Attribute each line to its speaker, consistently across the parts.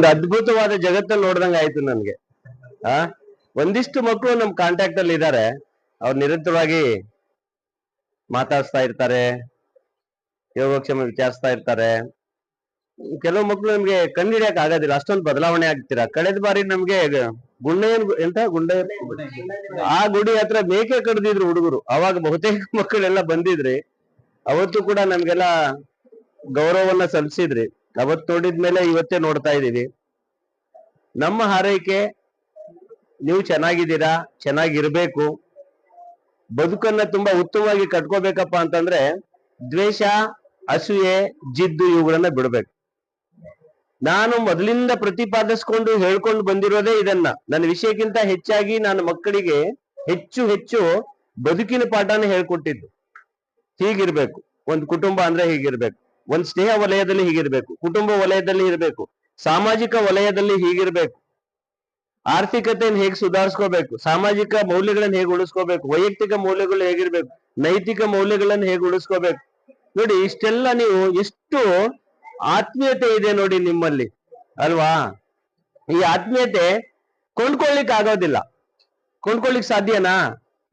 Speaker 1: ಒಂದು ಅದ್ಭುತವಾದ ಜಗತ್ತಲ್ಲಿ ನೋಡ್ದಂಗ ಆಯ್ತು ನನ್ಗೆ. ಆ ಒಂದಿಷ್ಟು ಮಕ್ಕಳು ನಮ್ ಕಾಂಟ್ಯಾಕ್ಟ್ ಅಲ್ಲಿ ಇದ್ದಾರೆ, ಅವ್ರು ನಿರಂತರವಾಗಿ ಮಾತಾಡ್ಸ್ತಾ ಇರ್ತಾರೆ, ಯೋಗಕ್ಷೇಮ ವಿಚಾರಿಸ್ತಾ ಇರ್ತಾರೆ. ಕೆಲವು ಮಕ್ಕಳು ನಮ್ಗೆ ಕಂಡಿಡಿಯಕ್ ಆಗೋದಿಲ್ಲ, ಅಷ್ಟೊಂದು ಬದಲಾವಣೆ ಆಗ್ತೀರಾ. ಕಳೆದ ಬಾರಿ ನಮ್ಗೆ ಗುಂಡೆ ಆ ಗುಡಿ ಹತ್ರ ಮೇಕೆ ಕಡ್ದಿದ್ರು ಹುಡುಗರು, ಅವಾಗ ಬಹುತೇಕ ಮಕ್ಕಳೆಲ್ಲ ಬಂದಿದ್ರಿ. ಅವತ್ತು ಕೂಡ ನಮ್ಗೆಲ್ಲ ಗೌರವವನ್ನ ಸಲ್ಲಿಸಿದ್ರಿ. ಅವತ್ತು ನೋಡಿದ್ಮೇಲೆ ಇವತ್ತೇ ನೋಡ್ತಾ ಇದೀವಿ. ನಮ್ಮ ಹಾರೈಕೆ ನೀವು ಚೆನ್ನಾಗಿದ್ದೀರಾ, ಚೆನ್ನಾಗಿರ್ಬೇಕು, ಬದುಕನ್ನ ತುಂಬಾ ಉತ್ತಮವಾಗಿ ಕಟ್ಕೋಬೇಕಪ್ಪ ಅಂತಂದ್ರೆ ದ್ವೇಷ, ಅಸೂಯೆ, ಜಿದ್ದು ಇವುಗಳನ್ನ ಬಿಡ್ಬೇಕು. ನಾನು ಮೊದಲಿಂದ ಪ್ರತಿಪಾದಿಸ್ಕೊಂಡು ಹೇಳ್ಕೊಂಡು ಬಂದಿರೋದೇ ಇದನ್ನ. ನನ್ನ ವಿಷಯಕ್ಕಿಂತ ಹೆಚ್ಚಾಗಿ ನಾನು ಮಕ್ಕಳಿಗೆ ಹೆಚ್ಚು ಹೆಚ್ಚು ಬದುಕಿನ ಪಾಠನ ಹೇಳ್ಕೊಟ್ಟಿದ್ದು. ಹೀಗಿರ್ಬೇಕು, ಒಂದು ಕುಟುಂಬ ಅಂದ್ರೆ ಹೀಗಿರ್ಬೇಕು, ಒಂದ್ ಸ್ನೇಹ ವಲಯದಲ್ಲಿ ಹೀಗಿರ್ಬೇಕು, ಕುಟುಂಬ ವಲಯದಲ್ಲಿ ಇರ್ಬೇಕು, ಸಾಮಾಜಿಕ ವಲಯದಲ್ಲಿ ಹೀಗಿರ್ಬೇಕು, ಆರ್ಥಿಕತೆಯನ್ನು ಹೇಗೆ ಸುಧಾರಿಸ್ಕೋಬೇಕು, ಸಾಮಾಜಿಕ ಮೌಲ್ಯಗಳನ್ನ ಹೇಗೆ ಉಳಿಸ್ಕೋಬೇಕು, ವೈಯಕ್ತಿಕ ಮೌಲ್ಯಗಳು ಹೇಗಿರ್ಬೇಕು, ನೈತಿಕ ಮೌಲ್ಯಗಳನ್ನ ಹೇಗೆ ಉಳಿಸ್ಕೋಬೇಕು. ನೋಡಿ, ಇಷ್ಟೆಲ್ಲ ನೀವು ಎಷ್ಟು ಆತ್ಮೀಯತೆ ಇದೆ ನೋಡಿ ನಿಮ್ಮಲ್ಲಿ, ಅಲ್ವಾ? ಈ ಆತ್ಮೀಯತೆ ಕೊಂಡ್ಕೊಳ್ಳಿಕ್ ಆಗೋದಿಲ್ಲ. ಕೊಂಡ್ಕೊಳ್ಳಿಕ್ ಸಾಧ್ಯನಾ?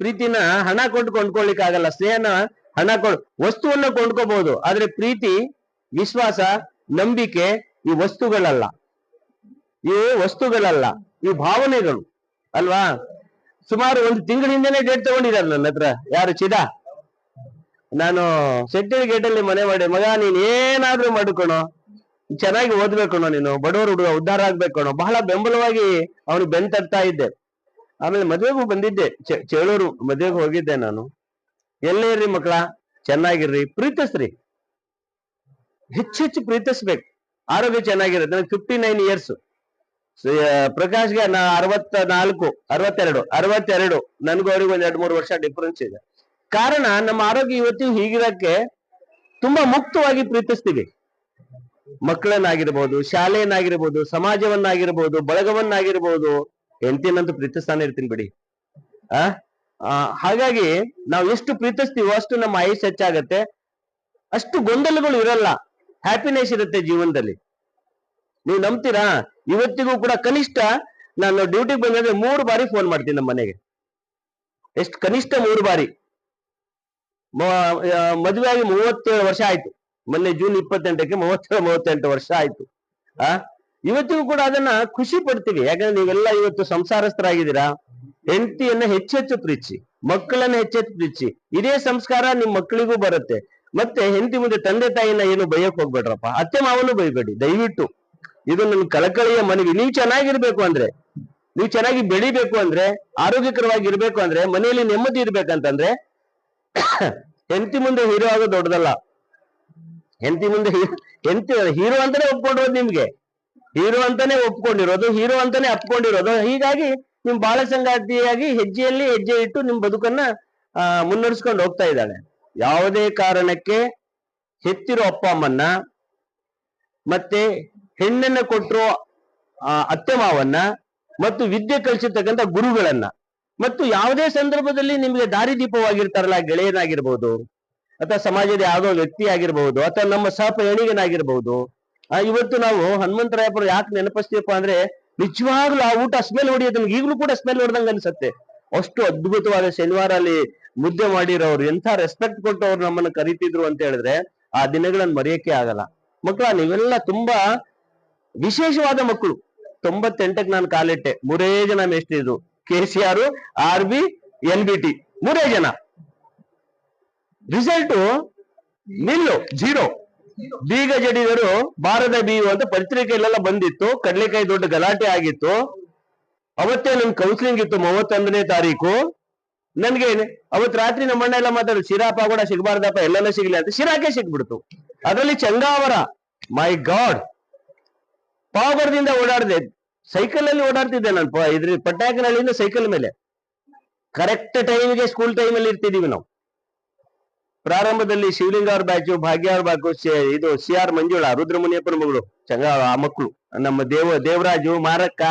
Speaker 1: ಪ್ರೀತಿನ ಹಣ ಕೊಟ್ಟು ಕೊಂಡ್ಕೊಳ್ಳಿಕ್ ಆಗಲ್ಲ. ಸ್ನೇಹನ ಹಣ ವಸ್ತುವನ್ನ ಕೊಂಡ್ಕೋಬಹುದು, ಆದ್ರೆ ಪ್ರೀತಿ, ವಿಶ್ವಾಸ, ನಂಬಿಕೆ ಈ ವಸ್ತುಗಳಲ್ಲ, ಈ ಭಾವನೆಗಳು, ಅಲ್ವಾ? ಸುಮಾರು ಒಂದು ತಿಂಗಳ ಹಿಂದೆನೆ ಡೇಟ್ ತಗೊಂಡಿದ್ದಾರೆ ನನ್ನ ಹತ್ರ. ಯಾರು? ಚಿದಾ. ನಾನು ಸೆಟ್ಟಿನ ಗೇಟಲ್ಲಿ ಮನೆ ಮಾಡಿ, ಮಗ ನೀನ್ ಏನಾದ್ರೂ ಮಾಡ್ಕೊಣೋ, ಚೆನ್ನಾಗಿ ಓದ್ಬೇಕಣೋ, ನೀನು ಬಡವರು ಹುಡುಗ ಉದ್ಧಾರ ಆಗ್ಬೇಕಣೋ, ಬಹಳ ಬೆಂಬಲವಾಗಿ ಅವನು ಬೆನ್ ತಟ್ತಾ ಇದ್ದೆ. ಆಮೇಲೆ ಮದುವೆಗೂ ಬಂದಿದ್ದೆ, ಚೇಳೂರು ಮದುವೆಗೆ ಹೋಗಿದ್ದೆ ನಾನು. ಎಲ್ಲೇ ಇರ್ರಿ ಮಕ್ಕಳ, ಚೆನ್ನಾಗಿರ್ರಿ, ಪ್ರೀತಿಸ್ರಿ, ಹೆಚ್ಚೆಚ್ಚು ಪ್ರೀತಿಸ್ಬೇಕು, ಆರೋಗ್ಯ ಚೆನ್ನಾಗಿರುತ್ತೆ. ನನಗೆ 59 ಇಯರ್ಸ್, ಪ್ರಕಾಶ್ಗೆ 62 ನನ್ಗೂ ಅವ್ರಿಗೆ ಒಂದ್ 2-3 ವರ್ಷ ಡಿಫ್ರೆನ್ಸ್ ಇದೆ. ಕಾರಣ ನಮ್ಮ ಆರೋಗ್ಯ ಇವತ್ತಿಗೂ ಹೀಗಿರಕ್ಕೆ ತುಂಬಾ ಮುಕ್ತವಾಗಿ ಪ್ರೀತಿಸ್ತೀವಿ. ಮಕ್ಕಳನ್ನಾಗಿರ್ಬೋದು, ಶಾಲೆಯನ್ನಾಗಿರ್ಬೋದು, ಸಮಾಜವನ್ನಾಗಿರ್ಬೋದು, ಬಳಗವನ್ನಾಗಿರ್ಬೋದು, ಹೆಂಡತಿನಂತೂ ಪ್ರೀತಿಸ್ತಾನೆ ಇರ್ತೀನಿ ಬಿಡಿ. ಹಾಗಾಗಿ ನಾವು ಎಷ್ಟು ಪ್ರೀತಿಸ್ತೀವೋ ಅಷ್ಟು ನಮ್ಮ ಆಯುಷ್ ಹೆಚ್ಚಾಗತ್ತೆ, ಅಷ್ಟು ಗೊಂದಲಗಳು ಇರಲ್ಲ, ಹ್ಯಾಪಿನೆಸ್ ಇರುತ್ತೆ ಜೀವನದಲ್ಲಿ. ನೀವು ನಂಬ್ತೀರಾ? ಇವತ್ತಿಗೂ ಕೂಡ ಕನಿಷ್ಠ ನಾನು ಡ್ಯೂಟಿಗೆ ಬಂದ್ರೆ 3 ಬಾರಿ ಫೋನ್ ಮಾಡ್ತೀನಿ ನಮ್ಮ ಮನೆಗೆ. ಎಷ್ಟು? ಕನಿಷ್ಠ 3 ಬಾರಿ. ಮದುವೆ ಆಗಿ 37 ವರ್ಷ ಆಯ್ತು. ಮೊನ್ನೆ ಜೂನ್ 28ಕ್ಕೆ 38 ವರ್ಷ ಆಯ್ತು. ಇವತ್ತಿಗೂ ಕೂಡ ಅದನ್ನ ಖುಷಿ ಪಡ್ತೀವಿ. ಯಾಕಂದ್ರೆ ನೀವೆಲ್ಲ ಇವತ್ತು ಸಂಸಾರಸ್ಥರಾಗಿದ್ದೀರಾ. ಹೆಂಡತಿಯನ್ನ ಹೆಚ್ಚೆಚ್ಚು ಪ್ರೀತಿಸಿ, ಮಕ್ಕಳನ್ನ ಹೆಚ್ಚೆಚ್ಚು ಪ್ರೀತಿಸಿ. ಇದೇ ಸಂಸ್ಕಾರ ನಿಮ್ ಮಕ್ಕಳಿಗೂ ಬರುತ್ತೆ. ಮತ್ತೆ ಹೆಂಡತಿ ಮುಂದೆ ತಂದೆ ತಾಯಿನ ಏನು ಬೈಯಕ್ ಹೋಗ್ಬೇಡ್ರಪ್ಪ, ಅತ್ತೆ ಮಾವನು ಬೈಬೇಡಿ ದಯವಿಟ್ಟು. ಇದು ನನ್ನ ಕಳಕಳಿಯ ಮನವಿ. ನೀವು ಚೆನ್ನಾಗಿರ್ಬೇಕು ಅಂದ್ರೆ, ನೀವು ಚೆನ್ನಾಗಿ ಬೆಳಿಬೇಕು ಅಂದ್ರೆ, ಆರೋಗ್ಯಕರವಾಗಿ ಇರ್ಬೇಕು ಅಂದ್ರೆ, ಮನೆಯಲ್ಲಿ ನೆಮ್ಮದಿ ಇರ್ಬೇಕಂತಂದ್ರೆ ಹೆಂಡತಿ ಮುಂದೆ ಹೀರೋ ಆಗೋದು ದೊಡ್ಡದಲ್ಲ. ಹೆಂಡತಿ ಮುಂದೆ ಹೀರೋ ಅಂತಾನೆ ಒಪ್ಕೊಂಡಿರೋದು, ನಿಮ್ಗೆ ಹೀರೋ ಅಂತಾನೆ ಒಪ್ಕೊಂಡಿರೋದು, ಹೀರೋ ಅಂತಾನೆ ಅಪ್ಕೊಂಡಿರೋದು. ಹೀಗಾಗಿ ನಿಮ್ ಬಾಳ ಸಂಗಾತಿಯಾಗಿ ಹೆಜ್ಜೆಯಲ್ಲಿ ಹೆಜ್ಜೆ ಇಟ್ಟು ನಿಮ್ ಬದುಕನ್ನ ಮುನ್ನಡೆಸ್ಕೊಂಡು ಹೋಗ್ತಾ ಇದ್ದಾಳೆ. ಯಾವುದೇ ಕಾರಣಕ್ಕೆ ಹೆತ್ತಿರೋ ಅಪ್ಪ ಅಮ್ಮನ್ನ, ಮತ್ತೆ ಹೆಣ್ಣನ್ನ ಕೊಟ್ಟರು ಅತ್ತೆ ಮಾವನ್ನ, ಮತ್ತು ವಿದ್ಯೆ ಕಲಿಸಿರ್ತಕ್ಕಂಥ ಗುರುಗಳನ್ನ, ಮತ್ತು ಯಾವುದೇ ಸಂದರ್ಭದಲ್ಲಿ ನಿಮ್ಗೆ ದಾರಿದೀಪವಾಗಿರ್ತಾರಲ್ಲ, ಗೆಳೆಯನಾಗಿರ್ಬೋದು, ಅಥವಾ ಸಮಾಜದ ಯಾವುದೋ ವ್ಯಕ್ತಿ ಆಗಿರ್ಬಹುದು, ಅಥವಾ ನಮ್ಮ ಸಹಪ್ರಯಾಣಿಗನಾಗಿರ್ಬಹುದು. ಇವತ್ತು ನಾವು ಹನುಮಂತರಾಯಪುರ ಯಾಕೆ ನೆನಪಿಸ್ತೀವಪ್ಪ ಅಂದ್ರೆ, ನಿಜವಾಗ್ಲೂ ಆ ಊಟ ಸ್ಮೆಲ್ ಹೊಡಿಯೋದು ನಮ್ಗೆ ಈಗಲೂ ಕೂಡ ಸ್ಮೆಲ್ ಹೊಡೆದಂಗ ಅನ್ಸುತ್ತೆ. ಅಷ್ಟು ಅದ್ಭುತವಾದ ಶನಿವಾರ ಅಲ್ಲಿ ಮುದ್ದೆ ಮಾಡಿರೋರು, ಎಂಥ ರೆಸ್ಪೆಕ್ಟ್ ಕೊಟ್ಟು ಅವ್ರು ನಮ್ಮನ್ನ ಕರೀತಿದ್ರು ಅಂತ ಹೇಳಿದ್ರೆ ಆ ದಿನಗಳನ್ನ ಮರೆಯಕ್ಕೆ ಆಗಲ್ಲ. ಮಕ್ಕಳ, ನೀವೆಲ್ಲ ತುಂಬಾ ವಿಶೇಷವಾದ ಮಕ್ಕಳು. 98ಕ್ಕೆ ನಾನು ಕಾಲಿಟ್ಟೆ, 3 ಜನ ಮೇಷ್ಟ್ರಿದ್ರು, KCR, RB, NBT, 3 ಜನ. ರಿಸಲ್ಟ್ ನಿಲ್ಲು 0. ಬೀಗ ಜಡಿದರು ಬಾರದ ಬೀವು ಅಂತ ಪತ್ರಿಕೆಯಲ್ಲೆಲ್ಲ ಬಂದಿತ್ತು. ಕಡ್ಲೆಕಾಯಿ ದೊಡ್ಡ ಗಲಾಟೆ ಆಗಿತ್ತು. ಅವತ್ತೇ ನನ್ ಕೌನ್ಸಿಲಿಂಗ್ ಇತ್ತು 31ನೇ ತಾರೀಕು. ನನ್ಗೆ ಅವತ್ ರಾತ್ರಿ ನಮ್ಮಣ್ಣ ಎಲ್ಲ ಮಾತಾಡು, ಶಿರಾಪ ಕೂಡ ಸಿಗಬಾರ್ದಪ್ಪ, ಎಲ್ಲೆಲ್ಲ ಸಿಗ್ಲಿ ಅಂತ. ಶಿರಾಕೆ ಸಿಗ್ಬಿಡ್ತು. ಅದರಲ್ಲಿ ಚಂಗಾವರ, ಮೈ ಗಾಡ್, ಪಾವಗಡದಿಂದ ಓಡಾಡಿದೆ, ಸೈಕಲ್ ಅಲ್ಲಿ ಓಡಾಡ್ತಿದ್ದೆ ನಾನು. ಇದ್ರ ಪಟ್ಟಾಕನಹಳ್ಳಿಯಿಂದ ಸೈಕಲ್ ಮೇಲೆ ಕರೆಕ್ಟ್ ಟೈಮಿಗೆ ಸ್ಕೂಲ್ ಟೈಮಲ್ಲಿ ಇರ್ತಿದೀವಿ ನಾವು. ಪ್ರಾರಂಭದಲ್ಲಿ ಶಿವಲಿಂಗ ಅವ್ರ ಬ್ಯಾಚು, ಭಾಗ್ಯ ಅವ್ರ ಬ್ಯಾಚು, ಇದು CR ಮಂಜುಳಾ, ರುದ್ರಮುನಿಯಪ್ಪನ ಮಗಳು, ಆ ಮಕ್ಕಳು, ನಮ್ಮ ದೇವರಾಜು, ಮಾರಕ್ಕ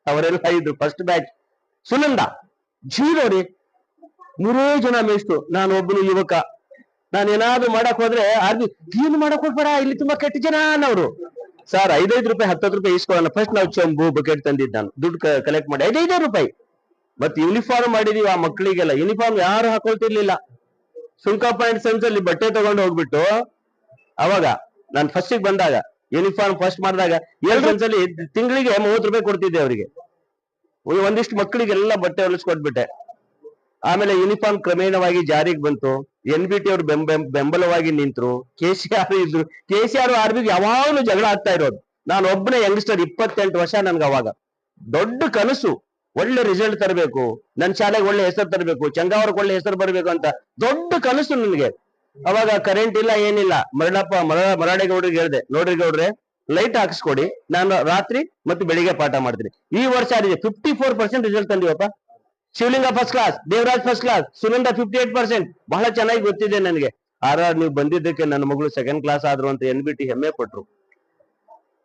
Speaker 1: ಅವರೆಲ್ಲ ಇದ್ರು ಫಸ್ಟ್ ಬ್ಯಾಚ್. ಸುನಂದ 0 ರೀ. 3 ಜನ ಮೇಷ್ಟು, ನಾನು ಒಬ್ಬನು ಯುವಕ. ನಾನು ಏನಾದ್ರು ಮಾಡಕ್ ಹೋದ್ರೆ ಏನು ಮಾಡಕ್ ಹೋಗ್ಬೇಡ, ಇಲ್ಲಿ ತುಂಬಾ ಕೆಟ್ಟ ಜನ ಅನ್ನೋರು. ಸರ್ 5 ರೂಪಾಯಿ 10 ರೂಪಾಯಿ ಇಸ್ಕೊಳ್ಳೋಣ. ಫಸ್ಟ್ ನಾವು ಚಂಬು ಬಕೆಟ್ ತಂದಿದ್ದು ನಾನು, ದುಡ್ಡು ಕಲೆಕ್ಟ್ ಮಾಡಿ 5 ರೂಪಾಯಿ. ಮತ್ತೆ ಯೂನಿಫಾರ್ಮ್ ಮಾಡಿದೀವಿ ಆ ಮಕ್ಕಳಿಗೆಲ್ಲ. ಯೂನಿಫಾರ್ಮ್ ಯಾರು ಹಾಕೊಳ್ತಿರ್ಲಿಲ್ಲ. ಸುಂಕ ಪಾಯಿಂಟ್ ಸೆನ್ಸ್ ಅಲ್ಲಿ ಬಟ್ಟೆ ತಗೊಂಡು ಹೋಗ್ಬಿಟ್ಟು, ಅವಾಗ ನಾನು ಫಸ್ಟ್ ಬಂದಾಗ ಯೂನಿಫಾರ್ಮ್ ಫಸ್ಟ್ ಮಾಡಿದಾಗ 2 ಸೆನ್ಸಲ್ಲಿ ತಿಂಗಳಿಗೆ 30 ರೂಪಾಯಿ ಕೊಡ್ತಿದ್ದೆ ಅವರಿಗೆ. ಒಂದಿಷ್ಟು ಮಕ್ಕಳಿಗೆಲ್ಲ ಬಟ್ಟೆ ಹೊಲಿಸ್ಕೊಟ್ಬಿಟ್ಟೆ. ಆಮೇಲೆ ಯೂನಿಫಾರ್ಮ್ ಕ್ರಮೇಣವಾಗಿ ಜಾರಿಗೆ ಬಂತು. NBT ಅವರು ಬೆಂಬಲವಾಗಿ ನಿಂತರು. KCR ಇದ್ರು. KCR RB ಯಾವಾಗಲೂ ಜಗಳ ಆಗ್ತಾ ಇರೋದು. ನಾನು ಒಬ್ಬನೇ ಯಂಗ್ಸ್ಟರ್, 28 ವರ್ಷ ನನ್ಗೆ. ಅವಾಗ ದೊಡ್ಡ ಕನಸು, ಒಳ್ಳೆ ರಿಸಲ್ಟ್ ತರಬೇಕು, ನನ್ನ ಶಾಲೆಗೆ ಒಳ್ಳೆ ಹೆಸರು ತರಬೇಕು, ಚಂಗಾವರಕ್ಕೆ ಒಳ್ಳೆ ಹೆಸರು ಬರಬೇಕು ಅಂತ ದೊಡ್ಡ ಕನಸು ನನಗೆ. ಅವಾಗ ಕರೆಂಟ್ ಇಲ್ಲ, ಏನಿಲ್ಲ. ಮರಾಡೇಗೌಡ್ರಿಗೆ ಹೇಳಿದೆ, ನೋಡ್ರಿ ಗೌಡ್ರೆ ಲೈಟ್ ಹಾಕಿಸ್ಕೊಡಿ, ನಾನು ರಾತ್ರಿ ಮತ್ತು ಬೆಳಿಗ್ಗೆ ಪಾಠ ಮಾಡ್ತೀನಿ. ಈ ವರ್ಷ ಆಗಿದೆ 54% ರಿಸಲ್ಟ್ ತಂದಿವಪ್ಪ. Shivalinga first class, Devaraj first class, Sunanda 58%. ಬಹಳ ಚೆನ್ನಾಗಿ ಗೊತ್ತಿದೆ ನನಗೆ. ನೀವು ಬಂದಿದ್ದಕ್ಕೆ ನನ್ನ ಮಗಳು 2nd ಕ್ಲಾಸ್ ಆದ್ರು ಅಂತ NBT ಹೆಮ್ಮೆ ಪಟ್ರು.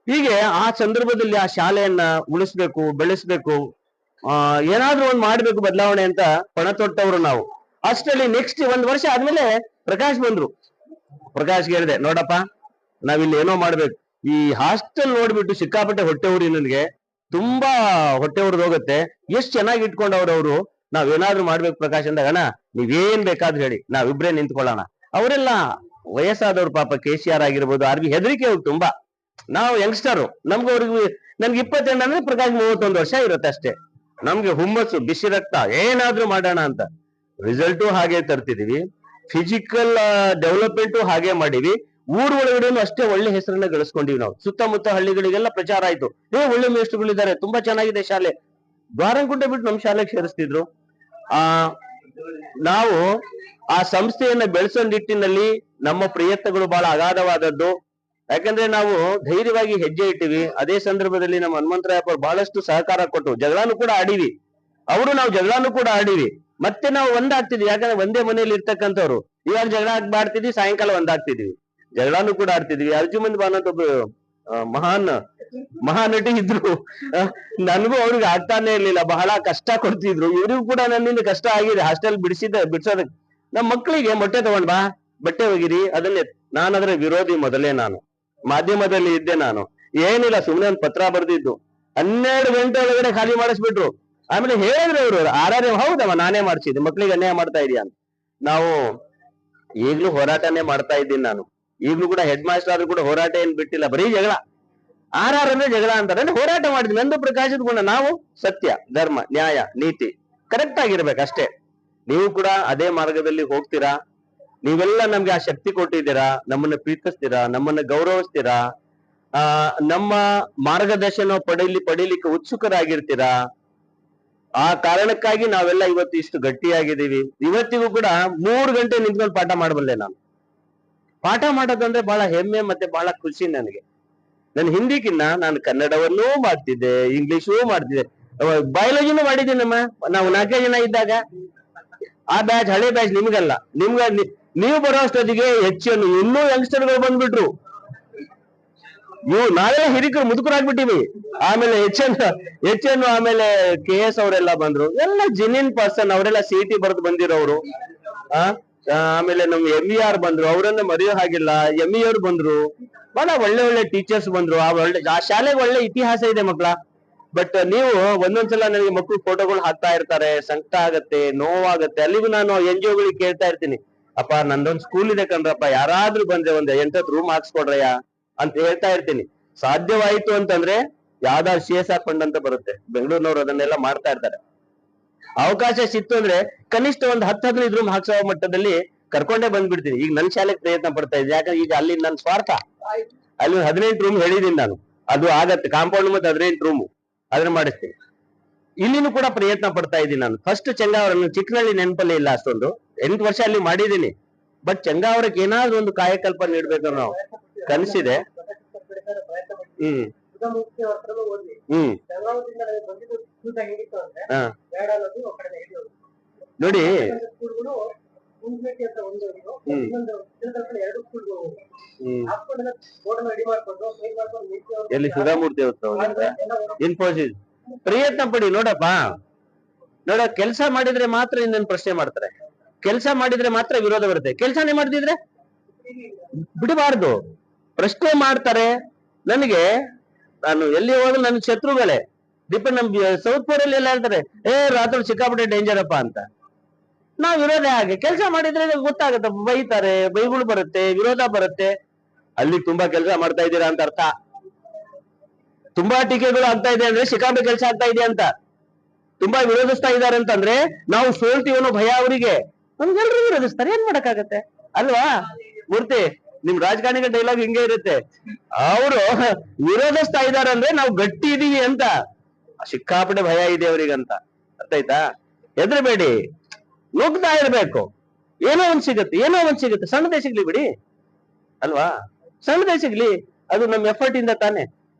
Speaker 1: ಹೀಗೆ ಆ ಸಂದರ್ಭದಲ್ಲಿ ಆ ಶಾಲೆಯನ್ನ ಉಳಿಸ್ಬೇಕು, ಬೆಳೆಸ್ಬೇಕು, ಏನಾದ್ರೂ ಒಂದು ಮಾಡ್ಬೇಕು, ಬದಲಾವಣೆ ಅಂತ ಪಣ ತೊಟ್ಟವ್ರು ನಾವು. ಅಷ್ಟರಲ್ಲಿ ನೆಕ್ಸ್ಟ್ 1 ವರ್ಷ ಆದ್ಮೇಲೆ ಪ್ರಕಾಶ್ ಬಂದ್ರು. ಪ್ರಕಾಶ್ಗೆ ಹೇಳಿದೆ, ನೋಡಪ್ಪ ನಾವಿಲ್ಲಿ ಏನೋ ಮಾಡ್ಬೇಕು. ಈ ಹಾಸ್ಟೆಲ್ ನೋಡ್ಬಿಟ್ಟು ಸಿಕ್ಕಾಪಟ್ಟೆ ಹೊಟ್ಟೆ ಉರಿ, ನನಗೆ ತುಂಬಾ ಹೊಟ್ಟೆ ಉರಿದು ಹೋಗುತ್ತೆ. ಎಷ್ಟ್ ಚೆನ್ನಾಗಿ ಇಟ್ಕೊಂಡವ್ರು ಅವರು. ನಾವೇನಾದ್ರೂ ಮಾಡ್ಬೇಕು ಪ್ರಕಾಶ್ ಅಂದಾಗ, ಅಣ್ಣ ನೀವೇನ್ ಬೇಕಾದ್ರೂ ಹೇಳಿ, ನಾವಿಬ್ರೇ ನಿಂತ್ಕೊಳ್ಳೋಣ. ಅವರೆಲ್ಲ ವಯಸ್ಸಾದವ್ರು ಪಾಪ. KCR ಆಗಿರ್ಬೋದು, RB ಹೆದರಿಕೆ ಅವ್ರು ತುಂಬಾ. ನಾವು ಯಂಗ್ಸ್ಟರ್, ನಮ್ಗೆ ಅವ್ರಿಗೆ, ನನ್ಗೆ 28 ಅಂದ್ರೆ ಪ್ರಕಾಶ್ 31 ವರ್ಷ ಇರುತ್ತೆ ಅಷ್ಟೇ. ನಮ್ಗೆ ಹುಮ್ಮಸ್ಸು, ಬಿಸಿ ರಕ್ತ, ಏನಾದ್ರೂ ಮಾಡೋಣ ಅಂತ. ರಿಸಲ್ಟು ಹಾಗೆ ತರ್ತಿದೀವಿ, ಫಿಸಿಕಲ್ ಡೆವಲಪ್ಮೆಂಟು ಹಾಗೆ ಮಾಡಿವಿ. ಊರ್ ಒಳಗಡೆನು ಅಷ್ಟೇ ಒಳ್ಳೆ ಹೆಸರನ್ನ ಗಳಿಸ್ಕೊಂಡಿವಿ ನಾವು. ಸುತ್ತಮುತ್ತ ಹಳ್ಳಿಗಳಿಗೆಲ್ಲ ಪ್ರಚಾರ ಆಯ್ತು, ಒಳ್ಳೆ ಮೇಷ್ಟ್ರುಗಳಿದ್ದಾರೆ, ತುಂಬಾ ಚೆನ್ನಾಗಿದೆ ಶಾಲೆ. ದ್ವಾರಂಗುಂಟೆ ಬಿಟ್ಟು ನಮ್ ಶಾಲೆಗೆ ಸೇರಿಸ್ತಿದ್ರು. ನಾವು ಆ ಸಂಸ್ಥೆಯನ್ನ ಬೆಳೆಸೋ ನಿಟ್ಟಿನಲ್ಲಿ ನಮ್ಮ ಪ್ರಯತ್ನಗಳು ಬಹಳ ಅಗಾಧವಾದದ್ದು. ಯಾಕಂದ್ರೆ ನಾವು ಧೈರ್ಯವಾಗಿ ಹೆಜ್ಜೆ ಇಟ್ಟಿವಿ. ಅದೇ ಸಂದರ್ಭದಲ್ಲಿ ನಮ್ಮ ಹನುಮಂತರಾಯಪ್ಪ ಅವರು ಬಹಳಷ್ಟು ಸಹಕಾರ ಕೊಟ್ಟು ಜಗಳಾನು ಕೂಡ ಆಡಿವಿ. ನಾವು ಜಗಳಾನು ಕೂಡ ಆಡಿವಿ. ಮತ್ತೆ ನಾವು ಒಂದಾಗ್ತಿದ್ವಿ, ಯಾಕಂದ್ರೆ ಒಂದೇ ಮನೆಯಲ್ಲಿ ಇರ್ತಕ್ಕಂಥವ್ರು. ಇವಾಗ ಜಗಳ ಮಾಡ್ತಿದ್ವಿ, ಸಾಯಂಕಾಲ ಒಂದಾಗ್ತಿದ್ವಿ, ಜಗಳಾನು ಕೂಡ ಆಡ್ತಿದ್ವಿ. ಅರ್ಜುಮಂದ್ ಬಾನ್ ಅಂತ ಒಬ್ರು ಮಹಾನಟಿ ಇದ್ರು. ನನಗೂ ಅವ್ರಿಗೆ ಆಗ್ತಾನೆ ಇರ್ಲಿಲ್ಲ, ಬಹಳ ಕಷ್ಟ ಕೊಡ್ತಿದ್ರು. ಇವ್ರಿಗೂ ಕೂಡ ನನ್ನಿಂದ ಕಷ್ಟ ಆಗಿದೆ. ಹಾಸ್ಟೆಲ್ ಬಿಡಿಸೋದಕ್ಕೆ ನಮ್ಮ ಮಕ್ಕಳಿಗೆ ಮೊಟ್ಟೆ ತಗೊಂಡ್ ಬಾ, ಬಟ್ಟೆ ಒಗಿರಿ, ಅದನ್ನೇ. ನಾನದ್ರ ವಿರೋಧಿ ಮೊದಲೇ. ನಾನು ಮಾಧ್ಯಮದಲ್ಲಿ ಇದ್ದೆ. ನಾನು ಏನಿಲ್ಲ, ಸುಮ್ಮನೆ ಒಂದು ಪತ್ರ ಬರ್ದಿದ್ದು. 12 ಗಂಟೆ ಒಳಗಡೆ ಖಾಲಿ ಮಾಡಿಸ್ಬಿಟ್ರು. ಆಮೇಲೆ ಹೇಳಿದ್ರು ಅವರು, ಹೌದಮ್ಮ ನಾನೇ ಮಾಡ್ಸಿದ್ದೆ, ಮಕ್ಳಿಗೆ ಅನ್ಯಾಯ ಮಾಡ್ತಾ ಇದೀಯ ಅಂತ. ನಾವು ಈಗ್ಲೂ ಹೋರಾಟನೇ ಮಾಡ್ತಾ ಇದ್ದೀನಿ. ನಾನು ಈಗ್ಲೂ ಕೂಡ ಹೆಡ್ ಮಾಸ್ಟರ್ ಆದ್ರೂ ಕೂಡ ಹೋರಾಟ ಏನ್ ಬಿಟ್ಟಿಲ್ಲ, ಬರೀ ಜಗಳ. ಅಂದ್ರೆ ಜಗಳ ಅಂತಾರೆ. ಹೋರಾಟ ಮಾಡಿದ್ವಿ. ನಂದು ಪ್ರಕಾಶದ ಗುಣ, ನಾವು ಸತ್ಯ, ಧರ್ಮ, ನ್ಯಾಯ, ನೀತಿ ಕರೆಕ್ಟ್ ಆಗಿರ್ಬೇಕು ಅಷ್ಟೇ. ನೀವು ಕೂಡ ಅದೇ ಮಾರ್ಗದಲ್ಲಿ ಹೋಗ್ತೀರಾ. ನೀವೆಲ್ಲ ನಮ್ಗೆ ಆ ಶಕ್ತಿ ಕೊಟ್ಟಿದ್ದೀರಾ, ನಮ್ಮನ್ನ ಪ್ರೀತಿಸ್ತೀರಾ, ನಮ್ಮನ್ನ ಗೌರವಿಸ್ತೀರಾ, ನಮ್ಮ ಮಾರ್ಗದರ್ಶನ ಪಡೀಲಿಕ್ಕೆ ಉತ್ಸುಕರಾಗಿರ್ತೀರಾ. ಆ ಕಾರಣಕ್ಕಾಗಿ ನಾವೆಲ್ಲ ಇವತ್ತು ಇಷ್ಟು ಗಟ್ಟಿಯಾಗಿದ್ದೀವಿ. ಇವತ್ತಿಗೂ ಕೂಡ 3 ಗಂಟೆ ನಿಂತ್ಕೊಂಡು ಪಾಠ ಮಾಡಬಲ್ಲೆ ನಾನು. ಪಾಠ ಮಾಡೋದಂದ್ರೆ ಬಹಳ ಹೆಮ್ಮೆ ಮತ್ತೆ ಬಹಳ ಖುಷಿ ನನಗೆ. ನನ್ನ ಹಿಂದಿಗಿನ್ನ ನಾನು ಕನ್ನಡವನ್ನೂ ಮಾಡ್ತಿದ್ದೆ, ಇಂಗ್ಲಿಷೂ ಮಾಡ್ತಿದ್ದೆ, ಬಯಾಲಜಿನೂ ಮಾಡಿದ್ದೀನಮ್ಮ. ನಾವು 4 ಜನ ಇದ್ದಾಗ. ಆ ಬ್ಯಾಚ್, ಹಳೆ ಬ್ಯಾಚ್ ನಿಮ್ಗಲ್ಲ. ನೀವು ಬರೋ ಅಷ್ಟೊತ್ತಿಗೆ ಹೆಚ್ಚನ್ನು ಇನ್ನೂ ಯಂಗ್ಸ್ಟರ್ಗಳು ಬಂದ್ಬಿಟ್ರು. ನಾವೆಲ್ಲ ಹಿರಿಕರು ಮುದುಕರಾಗ್ಬಿಟ್ಟಿವಿ. ಆಮೇಲೆ ಹೆಚ್ಚನ್ನು ಆಮೇಲೆ KS ಅವರೆಲ್ಲ ಬಂದ್ರು. ಎಲ್ಲ ಜೆನ್ಯೂನ್ ಪರ್ಸನ್, ಅವರೆಲ್ಲ CET ಬರೆದು ಬಂದಿರೋರು. ಆಮೇಲೆ ನಮ್ MER ಬಂದ್ರು, ಅವರನ್ನ ಮರೆಯೋ ಹಾಗಿಲ್ಲ. ME ಅವ್ರು ಬಂದ್ರು, ಬಹಳ ಒಳ್ಳೆ ಟೀಚರ್ಸ್ ಬಂದ್ರು. ಆ ಶಾಲೆಗೆ ಒಳ್ಳೆ ಇತಿಹಾಸ ಇದೆ ಮಕ್ಳ. ಬಟ್ ನೀವು ಒಂದೊಂದ್ಸಲ ನನಗೆ ಮಕ್ಕಳು ಫೋಟೋಗಳು ಹಾಕ್ತಾ ಇರ್ತಾರೆ, ಸಂಕಟ ಆಗತ್ತೆ, ನೋವಾಗತ್ತೆ. ಅಲ್ಲಿಗೂ ನಾನು NGO ಗಳಿಗೆ ಕೇಳ್ತಾ ಇರ್ತೀನಿ, ಅಪ್ಪ ನಂದೊಂದು ಸ್ಕೂಲ್ ಇದೆ ಕಣ್ರಪ್ಪ, ಯಾರಾದ್ರೂ ಬಂದ್ರೆ ಒಂದು 8 ರೂಮ್ ಹಾಕ್ಸ್ಕೊಡ್ರಯ್ಯ ಅಂತ ಹೇಳ್ತಾ ಇರ್ತೀನಿ. ಸಾಧ್ಯವಾಯ್ತು ಅಂತಂದ್ರೆ ಯಾವ್ದಾದ್ರು CSR ಫಂಡ್ ಅಂತ ಬರುತ್ತೆ, ಬೆಂಗಳೂರಿನವ್ರು ಅದನ್ನೆಲ್ಲ ಮಾಡ್ತಾ ಇರ್ತಾರೆ. ಅವಕಾಶ ಸಿಕ್ತು ಅಂದ್ರೆ ಕನಿಷ್ಠ ಒಂದು 10-15 ರೂಮ್ ಹಾಕ್ಸೋ ಮಟ್ಟದಲ್ಲಿ ಕರ್ಕೊಂಡೇ ಬಂದ್ಬಿಡ್ತೀನಿ. ಈಗ ನನ್ನ ಶಾಲೆಗೆ ಪ್ರಯತ್ನ ಪಡ್ತಾ ಇದ್ದೀನಿ. ಯಾಕಂದ್ರೆ ಈಗ ಅಲ್ಲಿ ನನ್ನ ಸ್ವಾರ್ಥ. ಅಲ್ಲಿ 18 ರೂಮ್ ಹೇಳಿದೀನಿ ನಾನು, ಅದು ಆಗತ್ತೆ. ಕಾಂಪೌಂಡ್ ಮತ್ತೆ 18 ರೂಮ್ ಅದನ್ನ ಮಾಡಿಸ್ತೀನಿ. ಇಲ್ಲಿನೂ ಕೂಡ ಪ್ರಯತ್ನ ಪಡ್ತಾ ಇದ್ದೀನಿ ನಾನು. ಫಸ್ಟ್ ಚಂಗಾವರ ಚಿಕ್ಕನಳ್ಳಿ ನೆನಪಲ್ಲಿ ಇಲ್ಲ ಅಷ್ಟೊಂದು, 8 ವರ್ಷ ಅಲ್ಲಿ ಮಾಡಿದ್ದೀನಿ. ಬಟ್ ಚಂಗಾವರಕ್ಕೆ ಏನಾದ್ರೂ ಒಂದು ಕಾಯಕಲ್ಪ ನೀಡ್ಬೇಕು ನಾವು ಕನಸಿದೆ. ನೋಡಿ ಎಲ್ಲಿ ಸುಧಾಮೂರ್ತಿ ಇನ್ಫೋಸಿಸ್ ಪ್ರಯತ್ನ ಪಡಿ. ನೋಡಪ್ಪ, ಕೆಲಸ ಮಾಡಿದ್ರೆ ಮಾತ್ರ ಇನ್ನೊಂದು ಪ್ರಶ್ನೆ ಮಾಡ್ತಾರೆ. ಕೆಲಸ ಮಾಡಿದ್ರೆ ಮಾತ್ರ ವಿರೋಧ ಬರುತ್ತೆ. ಕೆಲಸನೇ ಮಾಡ್ತಿದ್ರೆ ಬಿಡಬಾರ್ದು. ಪ್ರಶ್ನೆ ಮಾಡ್ತಾರೆ, ನನಗೆ ನಾನು ಎಲ್ಲಿ ಹೋದ್ರೆ ನನ್ನ ಶತ್ರುಗಳೇ. ಡಿಪೆಂಡ್ ನಮ್ ಸೌತ್ ಕೋರಿಯಲ್ಲಿ ಎಲ್ಲ ಹೇಳ್ತಾರೆ, ರಾತ್ರಿ ಸಿಕ್ಕಾಪಟ್ಟೆ ಡೇಂಜರ್ ಅಪ್ಪ ಅಂತ. ನಾವ್ ವಿರೋಧ ಹಾಗೆ ಕೆಲಸ ಮಾಡಿದ್ರೆ ಗೊತ್ತಾಗುತ್ತೆ, ಬೈತಾರೆ, ಬೈಗಳು ಬರುತ್ತೆ, ವಿರೋಧ ಬರುತ್ತೆ. ಅಲ್ಲಿ ತುಂಬಾ ಕೆಲಸ ಮಾಡ್ತಾ ಇದ್ದೀರಾ ಅಂತ ಅರ್ಥ. ತುಂಬಾ ಟೀಕೆಗಳು ಆಗ್ತಾ ಇದೆ ಅಂದ್ರೆ ಸಿಕ್ಕಾಪಟ್ಟೆ ಕೆಲಸ ಆಗ್ತಾ ಇದೆ ಅಂತ. ತುಂಬಾ ವಿರೋಧಿಸ್ತಾ ಇದ್ದಾರೆ ಅಂತಂದ್ರೆ ನಾವು ಸೋಲ್ತೀವಿ ಅನ್ನೋ ಭಯ ಅವರಿಗೆ. ನಮ್ಗೆಲ್ರೂ ವಿರೋಧಿಸ್ತಾರೆ, ಏನ್ ಮಾಡಕ್ಕಾಗತ್ತೆ ಅಲ್ವಾ ಮೂರ್ತಿ? ನಿಮ್ ರಾಜಕಾರಣಿಗಳ ಡೈಲಾಗ್ ಹಿಂಗೆ ಇರುತ್ತೆ, ಅವರು ವಿರೋಧಿಸ್ತಾ ಇದಾರೆ ಅಂದ್ರೆ ನಾವು ಗಟ್ಟಿ ಇದೀವಿ ಅಂತ. ಸಿಕ್ಕಾಪಟ್ಟೆ ಭಯ ಇದೆ ಅವ್ರಿಗಂತ. ಅರ್ಥ ಆಯ್ತಾ? ಹೆದರಬೇಡಿ, ನುಗ್ತಾ ಇರ್ಬೇಕು. ಏನೋ ಒಂದ್ ಸಿಗುತ್ತೆ, ಸಣ್ಣದೇ ಸಿಗ್ಲಿ ಬಿಡಿ ಅಲ್ವಾ? ಸಣ್ಣದೇ ಸಿಗ್ಲಿ, ಅದು ನಮ್ ಎಫರ್ಟ್ ಇಂದ ತಾನೆ,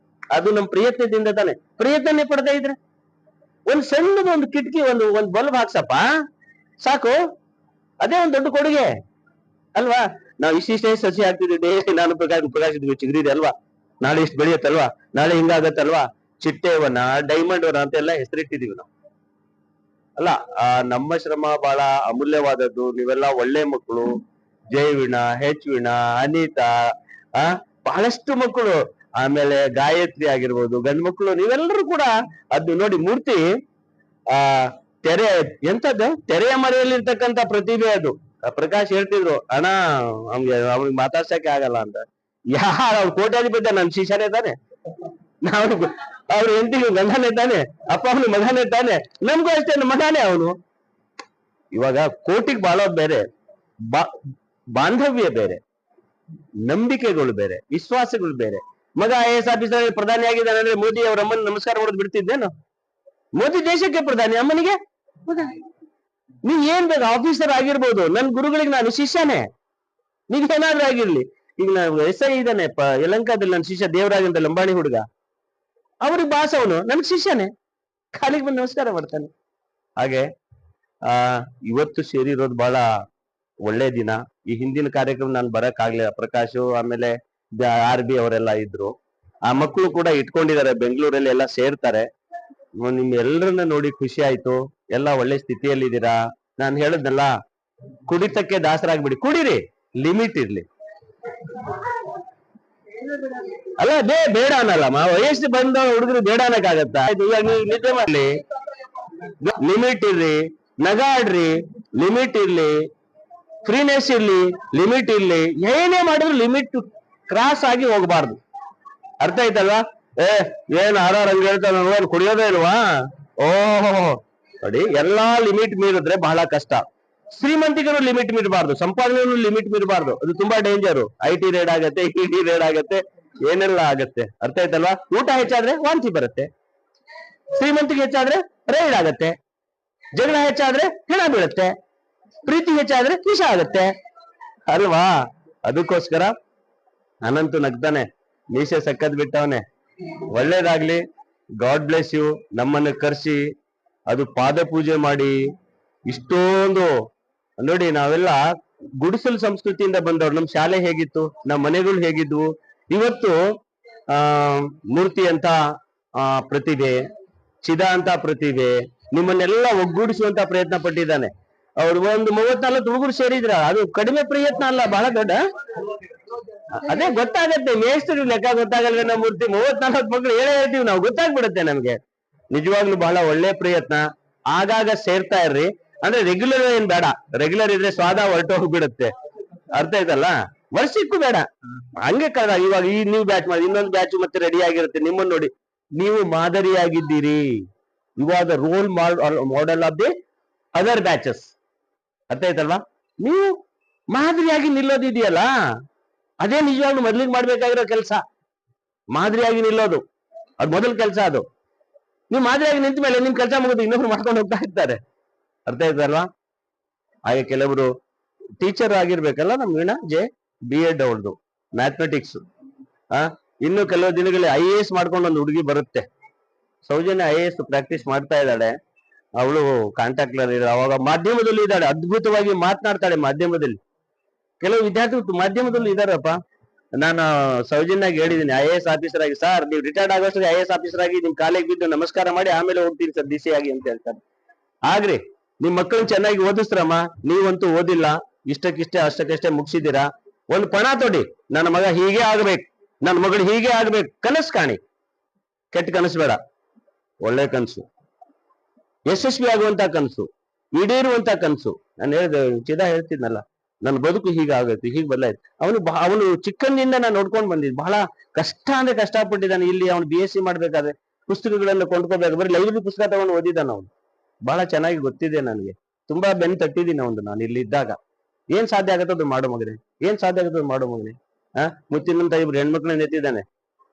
Speaker 1: ಅದು ನಮ್ ಪ್ರಯತ್ನದಿಂದ ತಾನೆ. ಪ್ರಯತ್ನನೇ ಪಡ್ತಾ ಇದ್ರೆ ಒಂದ್ ಸಣ್ಣದ ಒಂದು ಕಿಟಕಿ, ಒಂದ್ ಬಲ್ಬ್ ಹಾಕ್ಸಪ್ಪ ಸಾಕು, ಅದೇ ಒಂದ್ ದೊಡ್ಡ ಕೊಡುಗೆ ಅಲ್ವಾ? ನಾವು ಇಷ್ಟಿಷ್ಟೇ ಸಸಿ ಹಾಕ್ತಿದ್ದೀವಿ, ನಾನು ಪ್ರಕಾಶ್ ಚಿಗುರಿದೆ ಅಲ್ವಾ, ನಾಳೆ ಇಷ್ಟು ಬೆಳೆಯುತ್ತಲ್ವಾ, ನಾಳೆ ಹಿಂಗಾಗತ್ತಲ್ವಾ, ಚಿಟ್ಟೆವನ, ಡೈಮಂಡ್ ವನ ಅಂತೆಲ್ಲ ಹೆಸರಿಟ್ಟಿದೀವಿ ನಾವು ಅಲ್ಲ. ನಮ್ಮ ಶ್ರಮ ಬಹಳ ಅಮೂಲ್ಯವಾದದ್ದು. ನೀವೆಲ್ಲ ಒಳ್ಳೆ ಮಕ್ಕಳು, ಜೈವಿಣ, ಹೆಚ್ವಿಣ, ಅನಿತಾ, ಬಹಳಷ್ಟು ಮಕ್ಕಳು, ಆಮೇಲೆ ಗಾಯತ್ರಿ ಆಗಿರ್ಬೋದು, ಗಂಡು ಮಕ್ಕಳು, ನೀವೆಲ್ಲರೂ ಕೂಡ ಅದು ನೋಡಿ. ಮೂರ್ತಿ ತೆರೆ ಎಂತದ್ದು, ತೆರೆಯ ಮರೆಯಲ್ಲಿರ್ತಕ್ಕಂಥ ಪ್ರತಿಭೆ ಅದು. ಪ್ರಕಾಶ್ ಹೇಳ್ತಿದ್ರು, ಅಣ್ಣ ಅವ್ನಿಗೆ ಮಾತಾಡ್ಸಕ್ಕೆ ಆಗಲ್ಲ ಅಂತ. ಯಾರು ಅವ್ರು ಕೋಟ್ಯಾಧಿಪತಿ, ನನ್ ಶಿಷ್ಯನೇ ತಾನೆ, ನಾವು ಅವ್ರ ಹೆಂಡತಿಗೆ ಗಂಡನೇ ತಾನೆ, ಅಪ್ಪ ಅವನು ಮಗನೇ ತಾನೆ, ನಮ್ಗೂ ಅಷ್ಟೇ ಮಗನೇ ಅವನು. ಇವಾಗ ಕೋಟಿಗೆ ಬಾಳೋದ್ ಬೇರೆ, ಬಾಂಧವ್ಯ ಬೇರೆ, ನಂಬಿಕೆಗಳು ಬೇರೆ, ವಿಶ್ವಾಸಗಳು ಬೇರೆ. ಮಗ IAS ಆಫೀಸರ್ ಪ್ರಧಾನಿ ಆಗಿದ್ದಾನೆ ಅಂದ್ರೆ ಮೋದಿ ಅವ್ರ ಅಮ್ಮನ ನಮಸ್ಕಾರ ಮಾಡೋದು ಬಿಡ್ತಿದ್ದೇನು? ಮೋದಿ ದೇಶಕ್ಕೆ ಪ್ರಧಾನಿ, ಅಮ್ಮನಿಗೆ ನೀವ್ ಏನ್ ಬೇಕು, ಆಫೀಸರ್ ಆಗಿರ್ಬೋದು, ನನ್ ಗುರುಗಳಿಗೆ ನಾನು ಶಿಷ್ಯನೇ. ನೀವೇನಾದ್ರೂ ಆಗಿರ್ಲಿ, ಈಗ ನಾನು SI ಇದ್ದಾನೆ ಯಲಂಕಾದಲ್ಲಿ, ನನ್ನ ಶಿಷ್ಯ ದೇವರಾಜ್ ಅಂತ ಲಂಬಾಣಿ ಹುಡುಗ, ಅವ್ರಿಗೆ ಬಾಸ್ ಅವನು, ನನ್ಗೆ ಶಿಷ್ಯನೇ, ಕಾಲಿಗೆ ಬಂದು ನಮಸ್ಕಾರ ಮಾಡ್ತಾನೆ. ಹಾಗೆ ಇವತ್ತು ಸೇರಿರೋದು ಬಹಳ ಒಳ್ಳೆ ದಿನ. ಈ ಹಿಂದಿನ ಕಾರ್ಯಕ್ರಮ ನಾನು ಬರಕ್ ಆಗ್ಲಿಲ್ಲ, ಪ್ರಕಾಶ್ ಆಮೇಲೆ RB ಅವರೆಲ್ಲ ಇದ್ರು. ಆ ಮಕ್ಕಳು ಕೂಡ ಇಟ್ಕೊಂಡಿದ್ದಾರೆ, ಬೆಂಗಳೂರಲ್ಲಿ ಎಲ್ಲ ಸೇರ್ತಾರೆ. ನಿಮ್ ಎಲ್ಲರನ್ನ ನೋಡಿ ಖುಷಿ ಆಯ್ತು. ಎಲ್ಲ ಒಳ್ಳೆ ಸ್ಥಿತಿಯಲ್ಲಿದ್ದೀರಾ. ನಾನು ಹೇಳದ್ನಲ್ಲ, ಕುಡಿತಕ್ಕೆ ದಾಸರಾಗ್ಬಿಡಿ, ಕುಡೀರಿ, ಲಿಮಿಟ್ ಇರ್ಲಿ ಅಲ್ಲ. ಬೇಡ ಅನ್ನಲ್ಲಮ್ಮ, ವಯಸ್ಸು ಬಂದ ಹುಡುಗರು ಬೇಡ ಅನ್ನಕ್ಕಾಗತ್ತಾ? ಇವಾಗ ನೀವು ನಿದ್ದೆ ಮಾಡ್ಲಿ, ಲಿಮಿಟ್ ಇರ್ಲಿ, ನಗಾಡ್ರಿ, ಲಿಮಿಟ್ ಇರ್ಲಿ, ಫ್ರೀನೆಸ್ ಇರ್ಲಿ, ಲಿಮಿಟ್ ಇರ್ಲಿ. ಏನೇ ಮಾಡಿದ್ರು ಲಿಮಿಟ್ ಕ್ರಾಸ್ ಆಗಿ ಹೋಗಬಾರ್ದು. ಅರ್ಥ ಆಯ್ತಲ್ವಾ? ಏನ್ ಆರಾರ್ ಹಂಗ ಹೇಳ್ತಾರ, ಕುಡಿಯೋದೇ ಇಲ್ವಾ? ಓಹೋ ನೋಡಿ, ಎಲ್ಲಾ ಲಿಮಿಟ್ ಮೀರಿದ್ರೆ ಬಹಳ ಕಷ್ಟ. ಶ್ರೀಮಂತಿಗರು ಲಿಮಿಟ್ ಮೀರಬಾರ್ದು, ಸಂಪಾದನೆಯೂ ಲಿಮಿಟ್ ಮೀರಬಾರ್ದು. ಅದು ತುಂಬಾ ಡೇಂಜರು. IT ರೇಡ್ ಆಗತ್ತೆ, ED ರೇಡ್ ಆಗತ್ತೆ, ಏನೆಲ್ಲ ಆಗತ್ತೆ. ಅರ್ಥ ಆಯ್ತಲ್ವಾ? ಊಟ ಹೆಚ್ಚಾದ್ರೆ ವಾಂತಿ ಬರುತ್ತೆ, ಶ್ರೀಮಂತಿಗೆ ಹೆಚ್ಚಾದ್ರೆ ರೈಡ್ ಆಗತ್ತೆ, ಜಗಳ ಹೆಚ್ಚಾದ್ರೆ ಹೆಣ ಬೀಳುತ್ತೆ, ಪ್ರೀತಿ ಹೆಚ್ಚಾದ್ರೆ ವಿಷ ಆಗತ್ತೆ ಅಲ್ವಾ? ಅದಕ್ಕೋಸ್ಕರ ಅನಂತು ನಗ್ತಾನೆ, ಮೀಸೆ ಸಕ್ಕತ್ ಬಿಟ್ಟವನೆ. ಒಳ್ಳೇದಾಗ್ಲಿ, ಗಾಡ್ ಬ್ಲೆಸ್ ಯು. ನಮ್ಮನ್ನು ಕರ್ಸಿ ಅದು ಪಾದ ಪೂಜೆ ಮಾಡಿ ಇಷ್ಟೊಂದು ನೋಡಿ, ನಾವೆಲ್ಲ ಗುಡಿಸಲು ಸಂಸ್ಕೃತಿಯಿಂದ ಬಂದವ್ರು. ನಮ್ ಶಾಲೆ ಹೇಗಿತ್ತು, ನಮ್ಮ ಮನೆಗಳು ಹೇಗಿದ್ವು. ಇವತ್ತು ಮೂರ್ತಿ ಅಂತ ಪ್ರತಿಭೆ, ಚಿದ ಅಂತ ಪ್ರತಿಭೆ, ನಿಮ್ಮನ್ನೆಲ್ಲ ಒಗ್ಗೂಡಿಸುವಂತ ಪ್ರಯತ್ನ ಪಟ್ಟಿದ್ದಾನೆ. ಅವ್ರು ಒಂದು 34 ಹುಡುಗರು ಸೇರಿದ್ರ, ಅದು ಕಡಿಮೆ ಪ್ರಯತ್ನ ಅಲ್ಲ, ಬಹಳ ದೊಡ್ಡ. ಅದೇ ಗೊತ್ತಾಗತ್ತೆ, ಮೇಷ್ಟ್ರು ಲೆಕ್ಕ ಗೊತ್ತಾಗಲ್ವೇ ನಮ್ಮ ಮೂರ್ತಿ? 34 ಮಕ್ಕಳು ಹೇಳ್ತೀವಿ ನಾವು, ಗೊತ್ತಾಗ್ಬಿಡುತ್ತೆ ನಮ್ಗೆ. ನಿಜವಾಗ್ಲೂ ಬಹಳ ಒಳ್ಳೆ ಪ್ರಯತ್ನ. ಆಗಾಗ ಸೇರ್ತಾ ಇರ್ರಿ, ಅಂದ್ರೆ ರೆಗ್ಯುಲರ್ ಏನ್ ಬೇಡ. ರೆಗ್ಯುಲರ್ ಇದ್ರೆ ಸ್ವಾದ ಹೊರಟೋಗ್ಬಿಡುತ್ತೆ. ಅರ್ಥ ಆಯ್ತಲ್ಲ? ವರ್ಷಕ್ಕೂ ಬೇಡ, ಹಂಗೆ ಕದ. ಇವಾಗ ನೀವು ಬ್ಯಾಚ್ ಮಾಡಿ, ಇನ್ನೊಂದು ಬ್ಯಾಚ್ ಮತ್ತೆ ರೆಡಿ ಆಗಿರುತ್ತೆ. ನಿಮ್ಮನ್ನ ನೋಡಿ ನೀವು ಮಾದರಿಯಾಗಿದ್ದೀರಿ. ಇವಾಗ role model of the other batches. ಅರ್ಥ ಆಯ್ತಲ್ವಾ? ನೀವು ಮಾದರಿಯಾಗಿ ನಿಲ್ಲೋದಿದೆಯಲ್ಲ, ಅದೇ ನಿಜವಾಗ್ಲೂ ಮೊದ್ಲಿಗೆ ಮಾಡ್ಬೇಕಾಗಿರೋ ಕೆಲಸ. ಮಾದರಿಯಾಗಿ ನಿಲ್ಲೋದು ಅದು ಮೊದಲ ಕೆಲಸ. ಅದು ನೀವು ಮಾದರಿಯಾಗಿ ನಿಂತ ಮೇಲೆ ನಿಮ್ ಕೆಲಸ ಮುಗಿದು ಇನ್ನೊಬ್ರು ಮಾಡ್ಕೊಂಡು ಹೋಗ್ತಾ ಇರ್ತಾರೆ. ಅರ್ಥ ಆಯ್ತಲ್ವಾ? ಹಾಗೆ ಕೆಲವರು ಟೀಚರ್ ಆಗಿರ್ಬೇಕಲ್ಲ. ನಮ್ ವೀಣಾ B.Ed ಅವಳದು ಮ್ಯಾಥಮೆಟಿಕ್ಸ್. ಇನ್ನು ಕೆಲವು ದಿನಗಳಲ್ಲಿ IAS ಮಾಡ್ಕೊಂಡು ಒಂದು ಹುಡುಗಿ ಬರುತ್ತೆ. ಸೌಜನ್ಯ IAS ಪ್ರಾಕ್ಟೀಸ್ ಮಾಡ್ತಾ ಇದ್ದಾಳೆ. ಅವಳು ಕಾಂಟ್ಯಾಕ್ಟ್ ಅವಾಗ ಮಾಧ್ಯಮದಲ್ಲಿ ಇದ್ದಾಳೆ, ಅದ್ಭುತವಾಗಿ ಮಾತನಾಡ್ತಾಳೆ ಮಾಧ್ಯಮದಲ್ಲಿ. ಕೆಲವು ವಿದ್ಯಾರ್ಥಿಗಳು ಮಾಧ್ಯಮದಲ್ಲಿ ಇದಾರಪ್ಪ. ನಾನು ಸೌಜನ್ಯಾಗಿ ಹೇಳಿದ್ದೀನಿ, IAS ಆಫೀಸರ್ ಆಗಿ, ಸರ್ ನೀವು ರಿಟೈರ್ಡ್ ಆಗೋಷ್ಟಿಗೆ IAS ಆಫೀಸರ್ ಆಗಿ ನಿಮ್ ಕಾಲೇಜ್ ಬಿದ್ದು ನಮಸ್ಕಾರ ಮಾಡಿ ಆಮೇಲೆ ಹೋಗ್ತೀನಿ ಸರ್ DC ಆಗಿ ಅಂತ ಹೇಳ್ತಾರೆ. ಆಗ್ರಿ, ನಿಮ್ ಮಕ್ಕಳನ್ನ ಚೆನ್ನಾಗಿ ಓದಿಸ್ರಮ್ಮ. ನೀವಂತೂ ಓದಿಲ್ಲ, ಇಷ್ಟಕ್ಕಿಷ್ಟೇ ಅಷ್ಟಕ್ಕಷ್ಟೇ ಮುಗಿಸಿದ್ದೀರಾ. ಒಂದು ಪಣ ತೊಡಿ, ನನ್ನ ಮಗ ಹೀಗೆ ಆಗ್ಬೇಕು, ನನ್ನ ಮಗಳು ಹೀಗೆ ಆಗ್ಬೇಕು ಕನಸು ಕಾಣಿ, ಕೆಟ್ಟ ಕನಸು ಬೇಡ, ಒಳ್ಳೆ ಕನಸು, ಯಶಸ್ವಿ ಆಗುವಂತ ಕನಸು, ಈಡೇರುವಂತ ಕನಸು. ನಾನು ಹೇಳಿದೆ ಹೇಳ್ತಿದ್ನಲ್ಲ, ನನ್ನ ಬದುಕು ಹೀಗಾಗೈತಿ, ಹೀಗೆ ಬದಲಾಯ್ತು. ಅವನು ಚಿಕ್ಕಂದಿಂದ ನಾನು ನೋಡ್ಕೊಂಡು ಬಂದಿದ್ದು, ಬಹಳ ಕಷ್ಟ ಅಂದ್ರೆ ಕಷ್ಟಪಟ್ಟಿದ್ದಾನೆ. ಇಲ್ಲಿ ಅವನು BSc ಮಾಡ್ಬೇಕಾದ್ರೆ ಪುಸ್ತಕಗಳನ್ನು ಕೊಂಡ್ಕೋಬೇಕು, ಬರೀ ಲೈಬ್ರರಿ ಪುಸ್ತಕ ತಗೊಂಡು ಓದಿದ್ದಾನ ಅವನು. ಬಹಳ ಚೆನ್ನಾಗಿ ಗೊತ್ತಿದೆ ನನಗೆ, ತುಂಬಾ ಬೆನ್ನು ತಟ್ಟಿದ್ದೀನಿ ಅವನು. ನಾನು ಇಲ್ಲಿ ಇದ್ದಾಗ ಏನ್ ಸಾಧ್ಯ ಆಗತ್ತದು ಮಾಡೋ ಮಗನೇ, ಏನ್ ಸಾಧ್ಯ ಆಗತ್ತದು ಮಾಡೋ ಮಗನೇ. ಮುತ್ತಿನಂತ ಇಬ್ರು ಹೆಣ್ಮಕ್ಳನ್ನ ಎತ್ತಿದ್ದಾನೆ.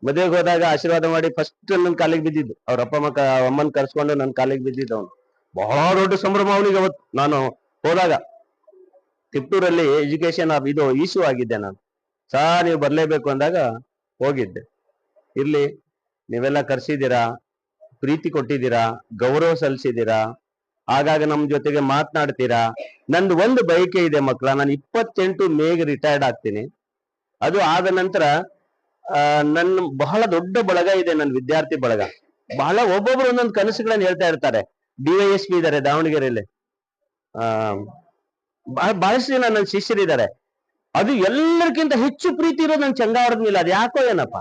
Speaker 1: ಮದುವೆಗೆ ಹೋದಾಗ ಆಶೀರ್ವಾದ ಮಾಡಿ ಫಸ್ಟ್ ನನ್ನ ಕಾಲಿಗೆ ಬಿದ್ದಿದ್ದು, ಅವ್ರ ಅಮ್ಮನ್ ಕರ್ಸ್ಕೊಂಡು ನನ್ನ ಕಾಲಿಗೆ ಬಿದ್ದಿದ್ದು ಅವನು. ಬಹಳ ದೊಡ್ಡ ಸಂಭ್ರಮ ಅವನಿಗೆ ಅವತ್ತು. ನಾನು ಹೋದಾಗ ತಿಪ್ಟೂರಲ್ಲಿ ಎಜುಕೇಶನ್ ಇದು ಇಶ್ಯೂ ಆಗಿದ್ದೆ ನಾನು. ನೀವು ಬರ್ಲೇಬೇಕು ಅಂದಾಗ ಹೋಗಿದ್ದೆ. ಇರ್ಲಿ, ನೀವೆಲ್ಲ ಕರ್ಸಿದ್ದೀರಾ, ಪ್ರೀತಿ ಕೊಟ್ಟಿದ್ದೀರಾ, ಗೌರವ ಸಲ್ಲಿಸಿದ್ದೀರಾ, ಆಗಾಗ ನಮ್ ಜೊತೆಗೆ ಮಾತನಾಡ್ತೀರಾ. ನಂದು ಒಂದು ಬಯಕೆ ಇದೆ ಮಕ್ಕಳ, ನಾನು 28 ಮೇಗೆ ರಿಟೈರ್ಡ್ ಆಗ್ತೀನಿ. ಅದು ಆದ ನಂತರ ನನ್ನ ಬಹಳ ದೊಡ್ಡ ಬಳಗ ಇದೆ, ನನ್ನ ವಿದ್ಯಾರ್ಥಿ ಬಳಗ. ಬಹಳ ಒಬ್ಬೊಬ್ರು ಒಂದೊಂದು ಕನಸುಗಳನ್ನ ಹೇಳ್ತಾ ಇರ್ತಾರೆ. DYSP ಇದ್ದಾರೆ ದಾವಣಗೆರೆಯಲ್ಲಿ, ಬಹಳಷ್ಟು ಜನ ನನ್ನ ಶಿಷ್ಯರಿದ್ದಾರೆ. ಅದು ಎಲ್ಲರಿಗಿಂತ ಹೆಚ್ಚು ಪ್ರೀತಿ ಇರೋದು ನನ್ನ ಚಂಗಾವರದ ಮೇಲೆ. ಅದು ಯಾಕೋ ಏನಪ್ಪ,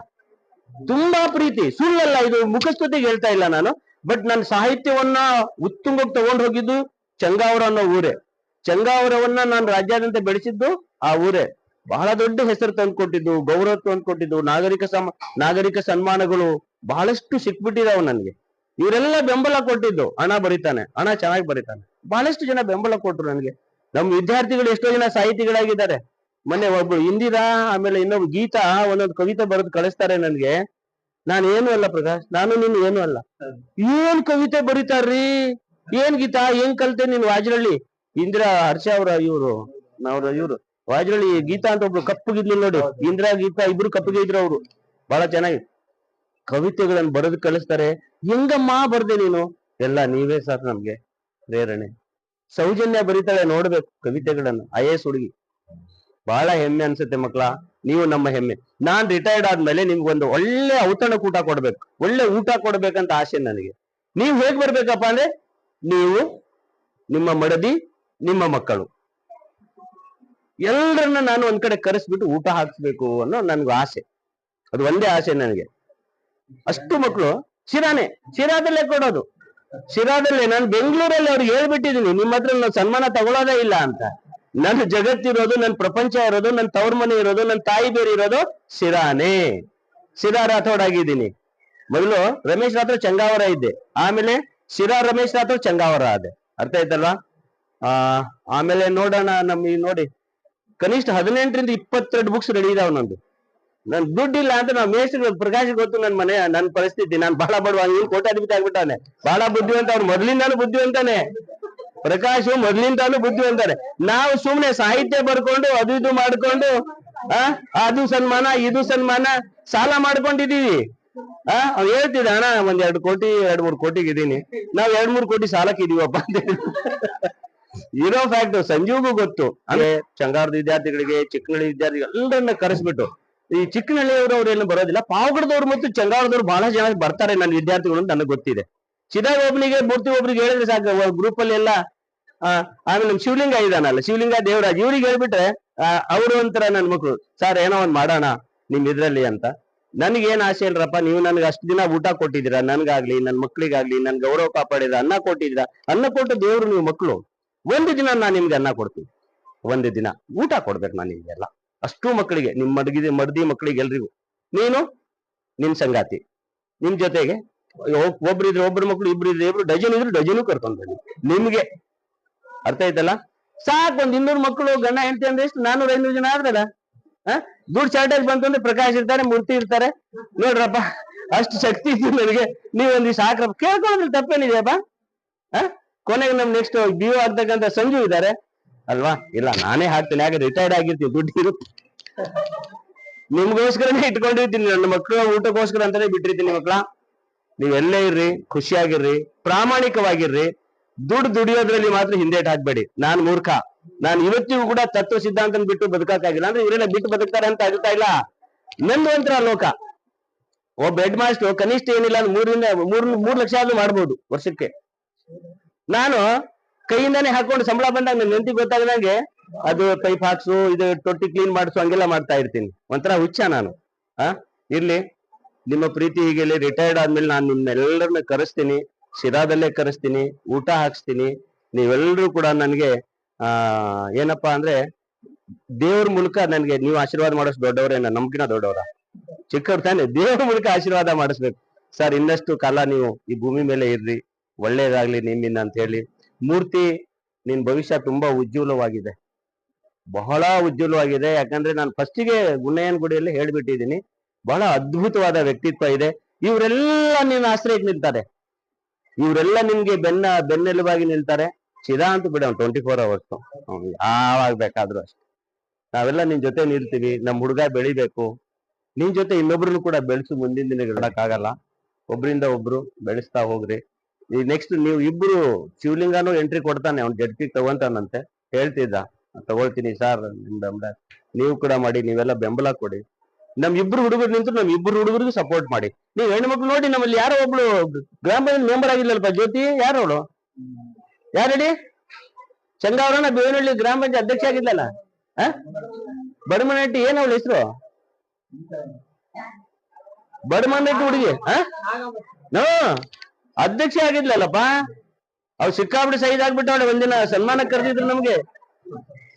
Speaker 1: ತುಂಬಾ ಪ್ರೀತಿ, ಸುಳ್ಳಲ್ಲ ಇದು, ಮುಖಸ್ತುತಿಗೆ ಹೇಳ್ತಾ ಇಲ್ಲ ನಾನು. ಬಟ್ ನನ್ನ ಸಾಹಿತ್ಯವನ್ನ ಉತ್ತುಂಗಕ್ಕೆ ತಗೊಂಡು ಹೋಗಿದ್ದು ಚಂಗಾವರ ಅನ್ನೋ ಊರೇ. ಚಂಗಾವರವನ್ನ ನಾನು ರಾಜ್ಯಾದ್ಯಂತ ಬೆಳೆಸಿದ್ದು ಆ ಊರೇ. ಬಹಳ ದೊಡ್ಡ ಹೆಸರು ತಂದ್ಕೊಟ್ಟಿದ್ದು, ಗೌರವ ತಂದ್ಕೊಟ್ಟಿದ್ದು, ನಾಗರಿಕ ಸನ್ಮಾನಗಳು ಬಹಳಷ್ಟು ಸಿಕ್ಬಿಟ್ಟಿದಾವ ನನಗೆ. ಇವರೆಲ್ಲ ಬೆಂಬಲ ಕೊಟ್ಟಿದ್ದು. ಹಣ ಬರೀತಾನೆ, ಹಣ ಚೆನ್ನಾಗಿ ಬರೀತಾನೆ, ಬಹಳಷ್ಟು ಜನ ಬೆಂಬಲ ಕೊಟ್ರು ನನಗೆ. ನಮ್ಮ ವಿದ್ಯಾರ್ಥಿಗಳು ಎಷ್ಟೋ ಜನ ಸಾಹಿತಿಗಳಾಗಿದ್ದಾರೆ. ಮೊನ್ನೆ ಒಬ್ರು ಇಂದಿರಾ, ಆಮೇಲೆ ಇನ್ನೊಬ್ರು ಗೀತಾ ಒಂದೊಂದು ಕವಿತೆ ಬರೆದು ಕಳಿಸ್ತಾರೆ ನನ್ಗೆ. ನಾನು ಏನು ಅಲ್ಲ ಪ್ರಕಾಶ್, ನಾನು ನೀನು ಏನು ಅಲ್ಲ. ಏನ್ ಕವಿತೆ ಬರೀತಾರ್ರಿ, ಏನ್ ಗೀತಾ, ಏನ್ ಕಲ್ತೆ ನೀನು? ವಾಜರಳ್ಳಿ ಇಂದಿರಾ, ಹರ್ಷ ಅವರ ಇವ್ರು ವಾಜರಳ್ಳಿ ಗೀತಾ ಅಂತ ಒಬ್ರು ಕಪ್ಪಗಿದ್ಲು ನೋಡಿ, ಇಂದಿರಾ ಗೀತಾ ಇಬ್ರು ಕಪ್ಪಗೆ ಇದ್ರು. ಅವ್ರು ಬಹಳ ಚೆನ್ನಾಗಿ ಕವಿತೆಗಳನ್ನು ಬರೆದು ಕಳಿಸ್ತಾರೆ. ಹೆಂಗಮ್ಮ ಬರ್ದೆ ನೀನು? ಎಲ್ಲ ನೀವೇ ಸರ್ ನಮ್ಗೆ ಪ್ರೇರಣೆ. ಸೌಜನ್ಯ ಬರೀತಾಳೆ, ನೋಡ್ಬೇಕು ಕವಿತೆಗಳನ್ನು. IAS ಹುಡುಗಿ, ಬಹಳ ಹೆಮ್ಮೆ ಅನ್ಸುತ್ತೆ ಮಕ್ಕಳ. ನೀವು ನಮ್ಮ ಹೆಮ್ಮೆ. ನಾನ್ ರಿಟೈರ್ಡ್ ಆದ್ಮೇಲೆ ನಿಮ್ಗೊಂದು ಒಳ್ಳೆ ಔತಣ ಊಟ ಕೊಡ್ಬೇಕು, ಒಳ್ಳೆ ಊಟ ಕೊಡ್ಬೇಕಂತ ಆಸೆ ನನಗೆ. ನೀವು ಹೇಗ್ ಬರ್ಬೇಕಪ್ಪ ಅಂದ್ರೆ, ನೀವು, ನಿಮ್ಮ ಮಡದಿ, ನಿಮ್ಮ ಮಕ್ಕಳು ಎಲ್ಲರನ್ನ ನಾನು ಒಂದ್ ಕಡೆ ಕರೆಸ್ಬಿಟ್ಟು ಊಟ ಹಾಕ್ಸ್ಬೇಕು ಅನ್ನೋ ನನ್ಗೆ ಆಸೆ. ಅದು ಒಂದೇ ಆಸೆ ನನಗೆ. ಅಷ್ಟು ಮಕ್ಕಳು ಶಿರಾದಲ್ಲೇ ಕೊಡೋದು. ಶಿರಾದಲ್ಲೇ ನಾನು ಬೆಂಗಳೂರಲ್ಲಿ ಅವ್ರಿಗೆ ಹೇಳ್ಬಿಟ್ಟಿದೀನಿ, ನಿಮ್ಮ ಹತ್ರ ನಾನು ಸನ್ಮಾನ ತಗೊಳ್ಳೋದೇ ಇಲ್ಲ ಅಂತ. ನನ್ನ ಜಗತ್ತಿರೋದು, ನನ್ನ ಪ್ರಪಂಚ ಇರೋದು, ನನ್ನ ತವ್ರ ಮನೆ ಇರೋದು, ನನ್ನ ತಾಯಿ ಬೇರೆ ಇರೋದು ಶಿರಾ ರಾಥೋಡ್ ಆಗಿದ್ದೀನಿ. ಮೊದಲು ರಮೇಶ್ ರಾಥೋಡ್ ಚಂಗಾವರ ಇದ್ದೆ, ಆಮೇಲೆ ಶಿರಾ ರಮೇಶ್ ರಾಥೋಡ್ ಚಂಗಾವರ ಆದೆ. ಅರ್ಥ ಆಯ್ತಲ್ವಾ? ಆಮೇಲೆ ನೋಡೋಣ, ನೋಡಿ ಕನಿಷ್ಠ 18ರಿಂದ 22 ಬುಕ್ಸ್ ರೆಡಿ ಇದಾವ ನಂದು. ನನ್ ದುಡ್ಡಿಲ್ಲ ಅಂತ ನಾವು ಮೇಸ್ಟ್ರು ಪ್ರಕಾಶ್ ಗೊತ್ತು ನನ್ನ ಪರಿಸ್ಥಿತಿ. ನಾನು ಬಹಳ ಬಡವ, ಇವ್ನು ಕೋಟ್ಯಾಧಿಪತಿ ಆಗ್ಬಿಟ್ಟಾನೆ. ಬಹಳ ಬುದ್ಧಿವಂತ, ಅವ್ರು ಮೊದ್ಲಿಂದಾನು ಬುದ್ಧಿವಂತಾನೆ. ಪ್ರಕಾಶ್ ಮೊದ್ಲಿಂದಾನು ಬುದ್ಧಿವಂತಾನೆ. ನಾವು ಸುಮ್ನೆ ಸಾಹಿತ್ಯ ಬರ್ಕೊಂಡು ಅದು ಇದು ಮಾಡ್ಕೊಂಡು ಅದು ಸನ್ಮಾನ ಇದು ಸನ್ಮಾನ ಸಾಲ ಮಾಡ್ಕೊಂಡಿದೀವಿ. ಅವ್ನು ಹೇಳ್ತಿದ್ದ, ಅಣ್ಣ ಒಂದ್ 2-3 ಕೋಟಿಗೆ ಇದೀನಿ, ನಾವ್ 2-3 ಕೋಟಿ ಸಾಲಕ್ಕೆ ಇದೀವಪ್ಪ ಅಂತ ಇರೋ ಫ್ಯಾಕ್ಟ್ ಸಂಜೀವ್ಗೂ ಗೊತ್ತು. ಅಂದ್ರೆ ಚಂಗಾರದ ವಿದ್ಯಾರ್ಥಿಗಳಿಗೆ, ಚಿಕ್ಕನಹಳ್ಳಿ ವಿದ್ಯಾರ್ಥಿಗಳು ಎಲ್ಲರನ್ನ ಕರೆಸ್ಬಿಟ್ಟು, ಈ ಚಿಕ್ಕನಹಳ್ಳಿಯವರು ಅವ್ರೇನು ಬರೋದಿಲ್ಲ, ಪಾವಗಡದವ್ರು ಮತ್ತು ಚಂಗಾರದವ್ರು ಬಹಳ ಜನ ಬರ್ತಾರೆ ನನ್ನ ವಿದ್ಯಾರ್ಥಿಗಳು ಅಂತ ನನಗೆ ಗೊತ್ತಿದೆ. ಚಿದಾಗ ಒಬ್ನಿಗೆ, ಮೂರ್ತಿ ಒಬ್ರಿಗೆ ಹೇಳಿದ್ರೆ ಸಾಕು, ಗ್ರೂಪ್ ಅಲ್ಲಿ ಎಲ್ಲ. ಆಮೇಲೆ ನಮ್ ಶಿವಲಿಂಗ ಇದಾನಲ್ಲ, ಶಿವಲಿಂಗ ದೇವರಾಜ್, ಇವ್ರಿಗೆ ಹೇಳ್ಬಿಟ್ರೆ ಅವರು ಒಂಥರ ನನ್ ಮಕ್ಳು, ಸರ್ ಏನೋ ಒಂದ್ ಮಾಡೋಣ ನಿಮ್ ಇದ್ರಲ್ಲಿ ಅಂತ. ನನ್ಗೇನ್ ಆಸೆ ಇಲ್ರಪ್ಪ, ನೀವು ನನ್ಗೆ ಅಷ್ಟು ದಿನ ಊಟ ಕೊಟ್ಟಿದ್ದೀರಾ, ನನ್ಗಾಗ್ಲಿ, ನನ್ ಮಕ್ಳಿಗಾಗ್ಲಿ, ನನ್ ಗೌರವ ಕಾಪಾಡಿದ್ರ, ಅನ್ನ ಕೊಟ್ಟಿದ್ದೀರಾ. ಅನ್ನ ಕೊಟ್ಟು ದೇವ್ರು ನೀವು ಮಕ್ಳು. ಒಂದು ದಿನ ನಾನು ನಿಮ್ಗೆ ಅನ್ನ ಕೊಡ್ತೀನಿ, ಒಂದು ದಿನ ಊಟ ಕೊಡ್ಬೇಕು ನಾನು ನಿಮ್ಗೆಲ್ಲ, ಅಷ್ಟು ಮಕ್ಕಳಿಗೆ, ನಿಮ್ ಮಡದಿ ಮಕ್ಕಳಿಗೆ ಎಲ್ರಿಗೂ. ನೀನು ನಿನ್ ಸಂಗಾತಿ, ನಿಮ್ ಜೊತೆಗೆ ಒಬ್ರು ಮಕ್ಳು, ಇಬ್ರು ಡಜನ್ ಇದ್ರು ಡಜನು ಕರ್ಕೊಂಡ್ ಬನ್ನಿ ನಿಮ್ಗೆ. ಅರ್ಥ ಆಯ್ತಲ್ಲ? ಸಾಕು, ಒಂದ್ 200 ಮಕ್ಕಳು ಗಂಡ ಹೆಂಡತಿ ಅಂದ್ರೆ ಎಷ್ಟು, 400-500 ಜನ ಆದ್ರಲ್ಲ. ದುಡ್ಡು ಶಾರ್ಟೇಜ್ ಬಂತು ಅಂದ್ರೆ ಪ್ರಕಾಶ್ ಇರ್ತಾರೆ, ಮೂರ್ತಿ ಇರ್ತಾರೆ. ನೋಡ್ರಪ್ಪ, ಅಷ್ಟು ಶಕ್ತಿ ಇತ್ತು ನನಗೆ, ನೀವೊಂದಿಷ್ಟು ಹಾಕ್ರಪ್ಪ, ಕೇಳ್ಕೊಳ್ಳೋದ್ರಲ್ಲಿ ತಪ್ಪೇನಿದೆಯಪ್ಪ. ಕೊನೆಗೆ ನಮ್ ನೆಕ್ಸ್ಟ್ BO ಆಗ್ತಕ್ಕಂಥ ಸಂಜು ಇದ್ದಾರೆ ಅಲ್ವಾ? ಇಲ್ಲ, ನಾನೇ ಹಾಕ್ತೀನಿ, ಯಾಕೆ ರಿಟೈರ್ಡ್ ಆಗಿರ್ತೀವಿ, ದುಡ್ಡು ಇರುತ್ತೆ, ನಿಮ್ಗೋಸ್ಕರನೇ ಇಟ್ಕೊಂಡಿರ್ತೀನಿ, ನನ್ನ ಮಕ್ಕಳ ಊಟಕ್ಕೋಸ್ಕರ ಅಂತಾನೆ ಬಿಟ್ಟಿರ್ತೀನಿ. ಮಕ್ಕಳ, ನೀವೆಲ್ಲೇ ಇರ್ರಿ, ಖುಷಿಯಾಗಿರ್ರಿ, ಪ್ರಾಮಾಣಿಕವಾಗಿರ್ರಿ, ದುಡಿಯೋದ್ರಲ್ಲಿ ಮಾತ್ರ ಹಿಂದೇಟ್ ಹಾಕ್ಬೇಡಿ. ನಾನ್ ಮೂರ್ಖ, ನಾನು ಇವತ್ತಿಗೂ ಕೂಡ ತತ್ವ ಸಿದ್ಧಾಂತ ಬಿಟ್ಟು ಬದುಕಾಗಿಲ್ಲ. ಅಂದ್ರೆ ಇವರೆಲ್ಲ ಬಿಟ್ಟು ಬದುಕ್ತಾರೆ ಅಂತ ಆಗ್ತಾ ಇಲ್ಲ. ನಂದು ಒಂಥರ ಲೋಕ. ಒಬ್ಬ ಹೆಡ್ ಮಾಸ್ಟರ್ ಕನಿಷ್ಠ ಏನಿಲ್ಲ ಅಂದ್ರೆ 3 ಲಕ್ಷ ಆದ್ರೂ ಮಾಡ್ಬೋದು ವರ್ಷಕ್ಕೆ. ನಾನು ಕೈಯಿಂದಾನೇ ಹಾಕೊಂಡು ಸಂಬಳ ಬಂದಾಗ ನನ್ನ ಹೆಂಡತಿ ಗೊತ್ತಾಗದಂಗೆ ಅದು ಪೈಪ್ ಹಾಕ್ಸು, ಇದು ತೊಟ್ಟಿ ಕ್ಲೀನ್ ಮಾಡಿಸು, ಹಂಗೆಲ್ಲ ಮಾಡ್ತಾ ಇರ್ತೀನಿ. ಒಂಥರ ಹುಚ್ಚ ನಾನು. ಇರ್ಲಿ, ನಿಮ್ಮ ಪ್ರೀತಿ ಹೀಗೆ ರಿಟೈರ್ಡ್ ಆದ್ಮೇಲೆ ನಾನು ನಿಮ್ನೆಲ್ಲರನ್ನ ಕರೆಸ್ತೀನಿ, ಶಿರಾದಲ್ಲೇ ಕರೆಸ್ತೀನಿ, ಊಟ ಹಾಕ್ಸ್ತೀನಿ. ನೀವೆಲ್ಲರೂ ಕೂಡ ನನ್ಗೆ ಏನಪ್ಪಾ ಅಂದ್ರೆ ದೇವ್ರ ಮೂಲಕ ನನ್ಗೆ ನೀವು ಆಶೀರ್ವಾದ ಮಾಡಿಸ್ ದೊಡ್ಡವರೇನ, ನಮ್ಗಿನ ದೊಡ್ಡವರ, ಚಿಕ್ಕವ್ರು ತಾನೆ. ದೇವ್ರ ಮೂಲಕ ಆಶೀರ್ವಾದ ಮಾಡಿಸ್ಬೇಕು ಸರ್. ಇನ್ನಷ್ಟು ಕಾಲ ನೀವು ಈ ಭೂಮಿ ಮೇಲೆ ಇರ್ರಿ, ಒಳ್ಳೇದಾಗ್ಲಿ ನಿಮ್ಮಿಂದ ಅಂತ ಹೇಳಿ. ಮೂರ್ತಿ, ನಿನ್ ಭವಿಷ್ಯ ತುಂಬಾ ಉಜ್ವಲವಾಗಿದೆ, ಬಹಳ ಉಜ್ವಲವಾಗಿದೆ. ಯಾಕಂದ್ರೆ ನಾನು ಫಸ್ಟಿಗೆ ಗುಣ್ಣಯ್ಯನ ಗುಡಿಯಲ್ಲಿ ಹೇಳ್ಬಿಟ್ಟಿದ್ದೀನಿ, ಬಹಳ ಅದ್ಭುತವಾದ ವ್ಯಕ್ತಿತ್ವ ಇದೆ. ಇವರೆಲ್ಲ ನಿನ್ನ ಆಶ್ರಯಕ್ಕೆ ನಿಲ್ತಾರೆ, ಇವರೆಲ್ಲ ನಿಮ್ಗೆ ಬೆನ್ನೆಲುಬಾಗಿ ನಿಲ್ತಾರೆ. ಚಿರಾ ಅಂತ ಬಿಡ 24 hours, ಯಾವಾಗ ಬೇಕಾದ್ರೂ ಅಷ್ಟೇ ನಾವೆಲ್ಲ ನಿನ್ ಜೊತೆ ನಿಲ್ತೀವಿ. ನಮ್ ಹುಡುಗ ಬೆಳಿಬೇಕು, ನಿನ್ ಜೊತೆ ಇನ್ನೊಬ್ರನ್ನು ಕೂಡ ಬೆಳೆಸು. ಮುಂದಿನ ದಿನಗಳಕ್ಕಾಗಲ್ಲ, ಒಬ್ರಿಂದ ಒಬ್ರು ಬೆಳೆಸ್ತಾ ಹೋಗ್ರಿ. ಈ ನೆಕ್ಸ್ಟ್ ನೀವು ಇಬ್ರು, ಶಿವಲಿಂಗನೂ ಎಂಟ್ರಿ ಕೊಡ್ತಾನೆ, ಅವ್ನ್ ಜಡ್ಪಿ ತಗೊಂತಾನಂತೆ, ಹೇಳ್ತಿದ್ದ ತಗೊಳ್ತೀನಿ ಸರ್ ನಿಮ್ ಬೆಂಬಲ ನೀವು ಕೂಡ ಮಾಡಿ, ನೀವೆಲ್ಲ ಬೆಂಬಲ ಕೊಡಿ. ನಮ್ ಇಬ್ರು ಹುಡುಗರು ನಿಂತು ನಮ್ ಇಬ್ರು ಹುಡುಗರಿಗೂ ಸಪೋರ್ಟ್ ಮಾಡಿ. ನೀವ್ ಹೆಣ್ಮಕ್ಳು ನೋಡಿ, ನಮ್ಮಲ್ಲಿ ಯಾರೋ ಒಬ್ಳು ಗ್ರಾಮ ಪಂಚಾಯತ್ ಮೆಂಬರ್ ಆಗಿಲ್ಲಲ್ಪ, ಜ್ಯೋತಿ ಯಾರು ಅವಳು? ಯಾರಡಿ? ಚಂಗಾವರನ ಬೇವನಹಳ್ಳಿ ಗ್ರಾಮ ಪಂಚಾಯತ್ ಅಧ್ಯಕ್ಷ ಆಗಿದ್ಲಲ್ಲ, ಬಡಮನಟ್ಟಿ, ಏನ್ ಅವಳ ಹೆಸರು? ಬಡಮನಟ್ಟಿ ಹುಡುಗಿ ಅಧ್ಯಕ್ಷ ಆಗಿದ್ಲಲ್ಲಪ್ಪ. ಅವ್ರು ಸಿಕ್ಕಾಬಿಟ್ಟು ಸೈಜ್ ಆಗ್ಬಿಟ್ಟವಳೆ. ಒಂದಿನ ಸನ್ಮಾನ ಕರೆದಿದ್ರು ನಮ್ಗೆ.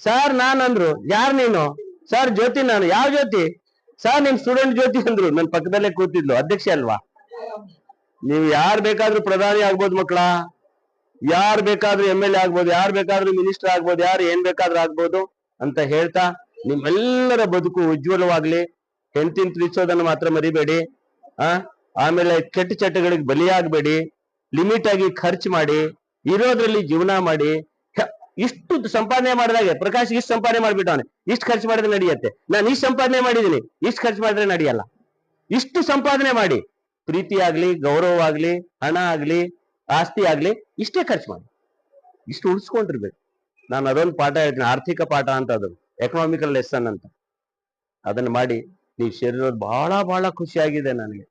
Speaker 1: ಸರ್ ನಾನ್ ಅಂದ್ರು, ಯಾರ್ ನೀನು? ಸರ್ ಜ್ಯೋತಿ ನಾನು. ಯಾವ ಜ್ಯೋತಿ? ಸರ್ ನಿಮ್ ಸ್ಟೂಡೆಂಟ್ ಜ್ಯೋತಿ ಅಂದ್ರು. ನನ್ ಪಕ್ಕದಲ್ಲೇ ಕೂತಿದ್ಲು, ಅಧ್ಯಕ್ಷ ಅಲ್ವಾ? ನೀವು ಯಾರು ಬೇಕಾದ್ರೂ ಪ್ರಧಾನಿ ಆಗ್ಬೋದು ಮಕ್ಕಳ, ಯಾರು ಬೇಕಾದ್ರೂ MLA ಆಗ್ಬೋದು, ಯಾರು ಬೇಕಾದ್ರೂ ಮಿನಿಸ್ಟರ್ ಆಗ್ಬೋದು, ಯಾರು ಏನ್ ಬೇಕಾದ್ರೂ ಆಗ್ಬೋದು ಅಂತ ಹೇಳ್ತಾ, ನಿಮ್ಮೆಲ್ಲರ ಬದುಕು ಉಜ್ವಲವಾಗ್ಲಿ. ಹೆಂಡತಿನ ಪ್ರೀತಿಸೋದನ್ನ ಮಾತ್ರ ಮರಿಬೇಡಿ. ಆಮೇಲೆ ಕೆಟ್ಟ ಚಟಗಳಿಗೆ ಬಲಿಯಾಗಬೇಡಿ. ಲಿಮಿಟ್ ಆಗಿ ಖರ್ಚು ಮಾಡಿ, ಇರೋದ್ರಲ್ಲಿ ಜೀವನ ಮಾಡಿ. ಇಷ್ಟು ಸಂಪಾದನೆ ಮಾಡಿದಾಗೆ ಪ್ರಕಾಶ್ ಇಷ್ಟು ಸಂಪಾದನೆ ಮಾಡ್ಬಿಟ್ಟವನೆ, ಇಷ್ಟು ಖರ್ಚು ಮಾಡಿದ್ರೆ ನಡೆಯುತ್ತೆ. ನಾನು ಇಷ್ಟು ಸಂಪಾದನೆ ಮಾಡಿದೀನಿ, ಇಷ್ಟು ಖರ್ಚು ಮಾಡಿದ್ರೆ ನಡೆಯಲ್ಲ. ಇಷ್ಟು ಸಂಪಾದನೆ ಮಾಡಿ, ಪ್ರೀತಿ ಆಗ್ಲಿ, ಗೌರವ ಆಗ್ಲಿ, ಹಣ ಆಗ್ಲಿ, ಆಸ್ತಿ ಆಗ್ಲಿ, ಇಷ್ಟೇ ಖರ್ಚು ಮಾಡಿ, ಇಷ್ಟು ಉಳಿಸ್ಕೊಂಡಿರ್ಬೇಕು. ನಾನು ಅದೊಂದು ಪಾಠ ಹೇಳ್ತೀನಿ, ಆರ್ಥಿಕ ಪಾಠ ಅಂತ, ಅದು ಎಕನಾಮಿಕಲ್ ಲೆಸನ್ ಅಂತ. ಅದನ್ನ ಮಾಡಿ ನೀವು ಶರೀರ ಬಹಳ ಬಹಳ ಖುಷಿಯಾಗಿದೆ ನನಗೆ.